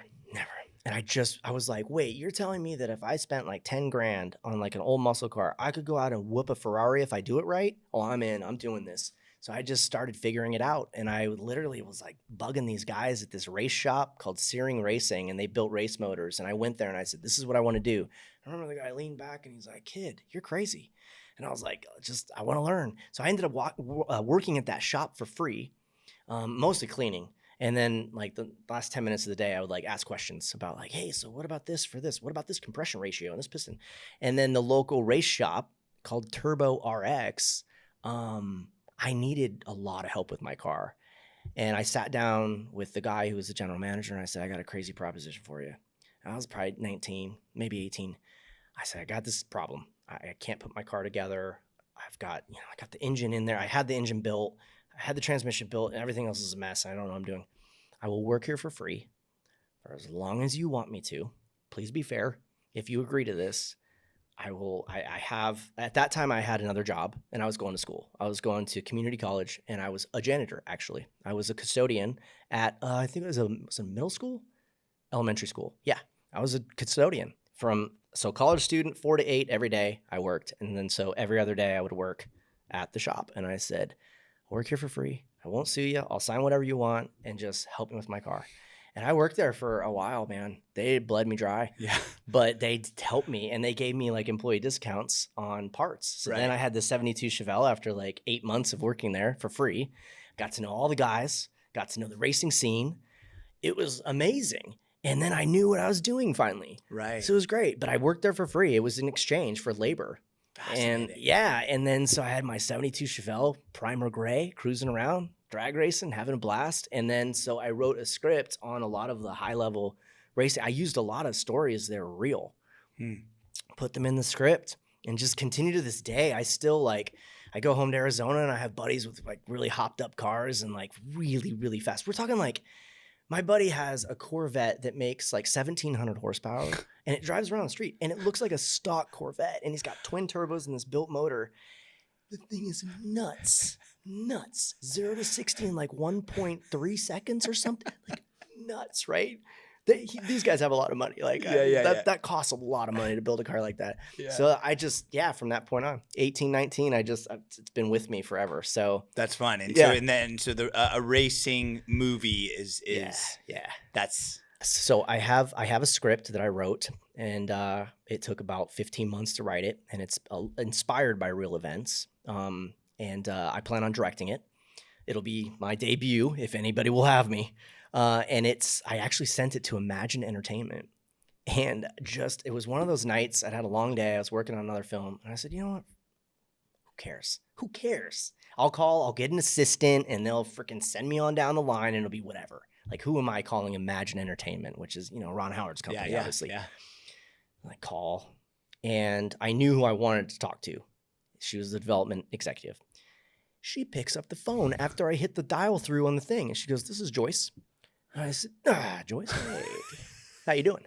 And I was like, wait, you're telling me that if I spent like 10 grand on like an old muscle car, I could go out and whoop a Ferrari if I do it right? Oh, I'm in. I'm doing this. So I just started figuring it out. And I literally was like bugging these guys at this race shop called Searing Racing, and they built race motors. And I went there and I said, this is what I want to do. I remember the guy leaned back and he's like, kid, you're crazy. And I was like, I want to learn. So I ended up working at that shop for free, mostly cleaning. And then like the last 10 minutes of the day, I would like ask questions about like, hey, so what about this for this? What about this compression ratio and this piston? And then the local race shop called Turbo RX, I needed a lot of help with my car. And I sat down with the guy who was the general manager and I said, I got a crazy proposition for you. I was probably 19, maybe 18. I said, I got this problem. I can't put my car together. I got the engine in there. I had the engine built. I had the transmission built and everything else is a mess. I don't know what I'm doing. I will work here for free for as long as you want me to. Please be fair. If you agree to this, I will. At that time I had another job and I was going to school. I was going to community college and I was a janitor, actually. I was a custodian at, I think it was a middle school? Elementary school. Yeah. I was a custodian so college student, 4 to 8 every day I worked. And then so every other day I would work at the shop. And I said, I'll work here for free. I won't sue you. I'll sign whatever you want and just help me with my car. And I worked there for a while, man. They bled me dry. Yeah. But they helped me and they gave me like employee discounts on parts. So then I had the 72 Chevelle after like 8 months of working there for free. Got to know all the guys, got to know the racing scene. It was amazing. And then I knew what I was doing finally. Right. So it was great. But I worked there for free. It was in exchange for labor. And and then so I had my 72 Chevelle Primer Gray cruising around, drag racing, having a blast. And then so I wrote a script on a lot of the high level racing. I used a lot of stories that were real, put them in the script and just continue to this day. I still I go home to Arizona and I have buddies with like really hopped up cars and like really, really fast. We're talking like, my buddy has a Corvette that makes like 1,700 horsepower and it drives around the street and it looks like a stock Corvette and he's got twin turbos and this built motor. The thing is nuts. 0 to 60 in like 1.3 seconds or something. Like nuts, right? These guys have a lot of money. Like that costs a lot of money to build a car like that. Yeah. So I just, from that point on, 18, 19, it's been with me forever. So that's fun. And so a racing movie is that's. So I have a script that I wrote and it took about 15 months to write it and it's inspired by real events. And I plan on directing it. It'll be my debut if anybody will have me. And I actually sent it to Imagine Entertainment. And it was one of those nights. I'd had a long day. I was working on another film. And I said, you know what? Who cares? Who cares? I'll get an assistant and they'll freaking send me on down the line and it'll be whatever. Like, who am I calling Imagine Entertainment, which is, Ron Howard's company, obviously. Yeah. I call, and I knew who I wanted to talk to. She was the development executive. She picks up the phone after I hit the dial through on the thing, and she goes, "This is Joyce." And I said, Joyce, hey, how you doing?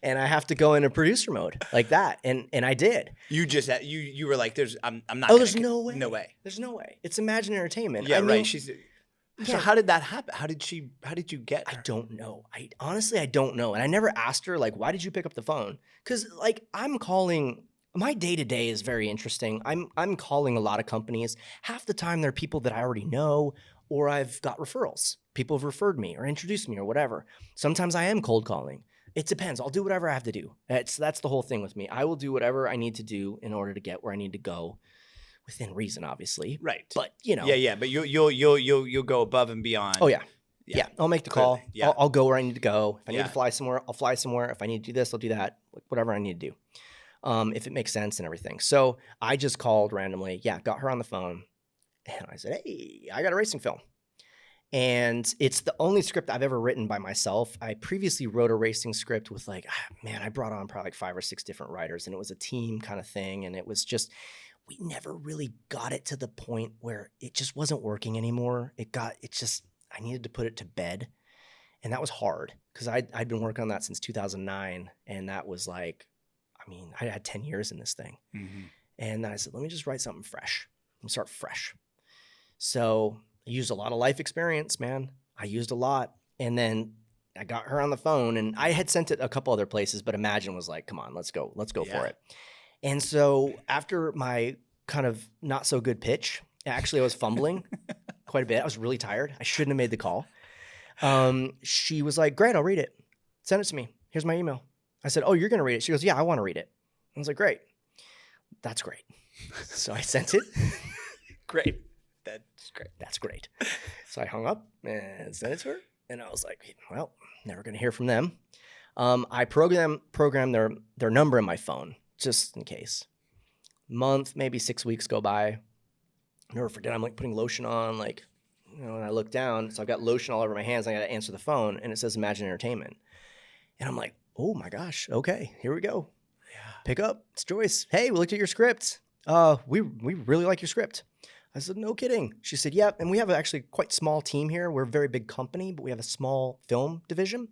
And I have to go into producer mode like that, and I did. You just you were like, I'm not. Oh, there's no way. No way. There's no way. It's Imagine Entertainment. Yeah, I mean, right. So how did that happen? How did you get her? I don't know. Honestly, I don't know. And I never asked her, like, why did you pick up the phone? Because, like, I'm calling. My day-to-day is very interesting. I'm calling a lot of companies. Half the time, they're people that I already know, or I've got referrals. People have referred me or introduced me or whatever. Sometimes I am cold calling. It depends. I'll do whatever I have to do. That's the whole thing with me. I will do whatever I need to do in order to get where I need to go, within reason, obviously. Right. But Yeah. But you'll go above and beyond. Oh yeah. Yeah. I'll make the call. Clearly. Yeah. I'll go where I need to go. If I need Yeah. to fly somewhere, I'll fly somewhere. If I need to do this, I'll do that. Whatever I need to do. If it makes sense and everything. So I just called randomly. Yeah, got her on the phone, and I said, "Hey, I got a racing film." And it's the only script I've ever written by myself. I previously wrote a racing script with I brought on probably like 5 or 6 different writers, and it was a team kind of thing. And it was just, we never really got it to the point where it just wasn't working anymore. I needed to put it to bed. And that was hard because I'd been working on that since 2009. And that was like, I had 10 years in this thing. Mm-hmm. And then I said, let me just write something fresh. Let me start fresh. So I used a lot of life experience, man. I used a lot. And then I got her on the phone, and I had sent it a couple other places, but Imagine was like, come on, let's go for it. And so after my kind of not so good pitch, actually I was fumbling quite a bit. I was really tired. I shouldn't have made the call. She was like, great, I'll read it. Send it to me. Here's my email. I said, oh, you're going to read it? She goes, yeah, I want to read it. I was like, great. That's great. So I sent it. Great. That's great. That's great. So I hung up and sent it to her. And I was like, well, never going to hear from them. I programmed their number in my phone just in case. Month, maybe 6 weeks go by. Never forget, I'm like putting lotion on, and I look down. So I've got lotion all over my hands. I got to answer the phone, and it says Imagine Entertainment. And I'm like, oh my gosh, okay, here we go. Yeah. Pick up, it's Joyce. Hey, we looked at your script. We really like your script. I said, no kidding. She said, yeah, and we have actually quite small team here. We're a very big company, but we have a small film division.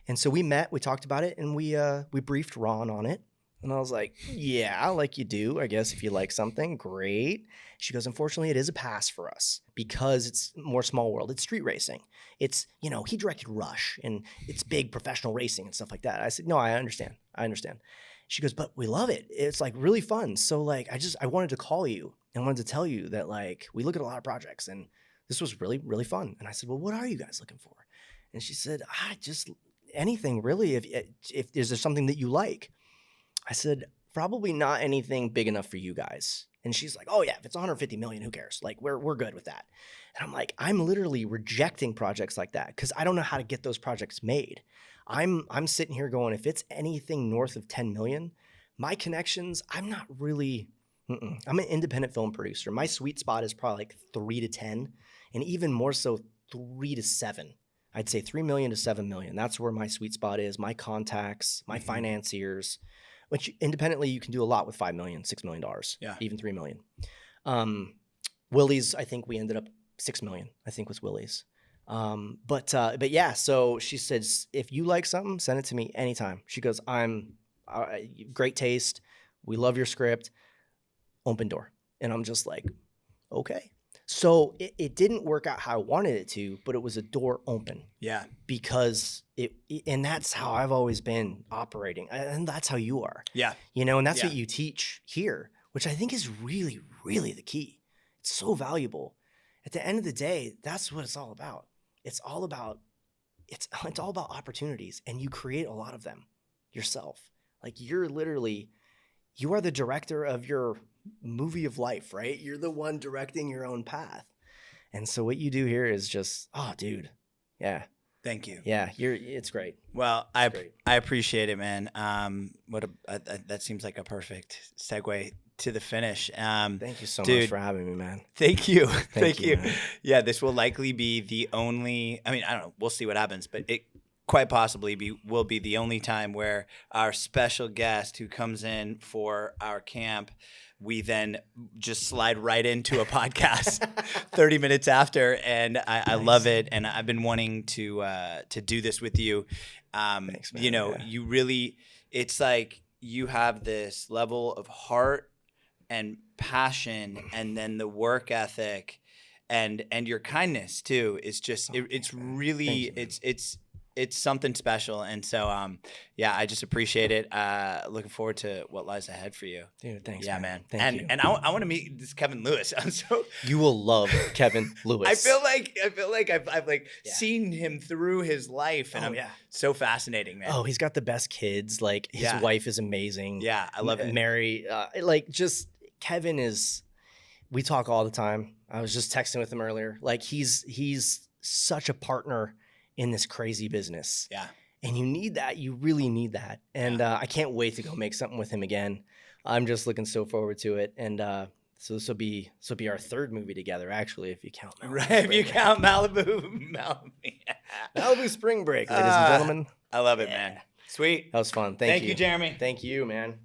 And so we met, we talked about it, and we briefed Ron on it. And I was like, yeah, like you do, I guess, if you like something, great. She goes, unfortunately, it is a pass for us because it's more small world. It's street racing. It's, he directed Rush, and it's big professional racing and stuff like that. I said, no, I understand. She goes, but we love it. It's really fun. So I wanted to call you and wanted to tell you that we look at a lot of projects, and this was really, really fun. And I said, well, what are you guys looking for? And she said, just anything really. If there's something that you like. I said, probably not anything big enough for you guys. And she's like, oh yeah, if it's 150 million, who cares? We're good with that. And I'm like, I'm literally rejecting projects like that because I don't know how to get those projects made. I'm sitting here going, if it's anything north of 10 million, my connections, I'm not really, I'm an independent film producer. My sweet spot is probably 3 to 10, and even more so 3 to 7. I'd say 3 million to 7 million. That's where my sweet spot is. My contacts, my financiers. Which independently you can do a lot with $5 million, $6 million, even $3 million. Willy's, I think we ended up $6 million. I think was Willy's. But yeah. So she says, if you like something, send it to me anytime. She goes, I'm great taste. We love your script. Open door. And I'm just like, okay. So it didn't work out how I wanted it to, but it was a door open. Yeah. Because and that's how I've always been operating. And that's how you are. Yeah. And that's what you teach here, which I think is really, really the key. It's so valuable. At the end of the day, that's what it's all about. It's all about opportunities, and you create a lot of them yourself. You are the director of your movie of life, right? You're the one directing your own path. And so what you do here is just, oh, dude, yeah, Thank you. Yeah, it's great. Well, great. I appreciate it, man. That seems like a perfect segue to the finish. Thank you so much dude, for having me, man. Thank you. Thank you, man. Yeah, this will likely be the only. I mean, I don't know. We'll see what happens, but it quite possibly will be the only time where our special guest who comes in for our camp, we then just slide right into a podcast 30 minutes after, and I love it, and I've been wanting to do this with you. Thanks, man. You know, you really, it's like you have this level of heart and passion, and then the work ethic, and your kindness too is just it's really it's something special. And so yeah, I just appreciate it. Looking forward to what lies ahead for you. Dude, thanks. Yeah, man. Thank you. And I want to meet this Kevin Lewis. I'm so You will love Kevin Lewis. I feel like I've like seen him through his life, and so fascinating, man. Oh, he's got the best kids. Like his wife is amazing. Yeah, I love it. Mary, like just Kevin is. We talk all the time. I was just texting with him earlier. Like he's such a partner in this crazy business. Yeah. And you need that. You really need that. And I can't wait to go make something with him again. I'm just looking so forward to it. And so this will be our third movie together, actually, if you count Malibu. Right, if you count Malibu. Malibu Spring Break, ladies and gentlemen. I love it, man. Sweet. That was fun. Thank you, Jeremy. Thank you, man.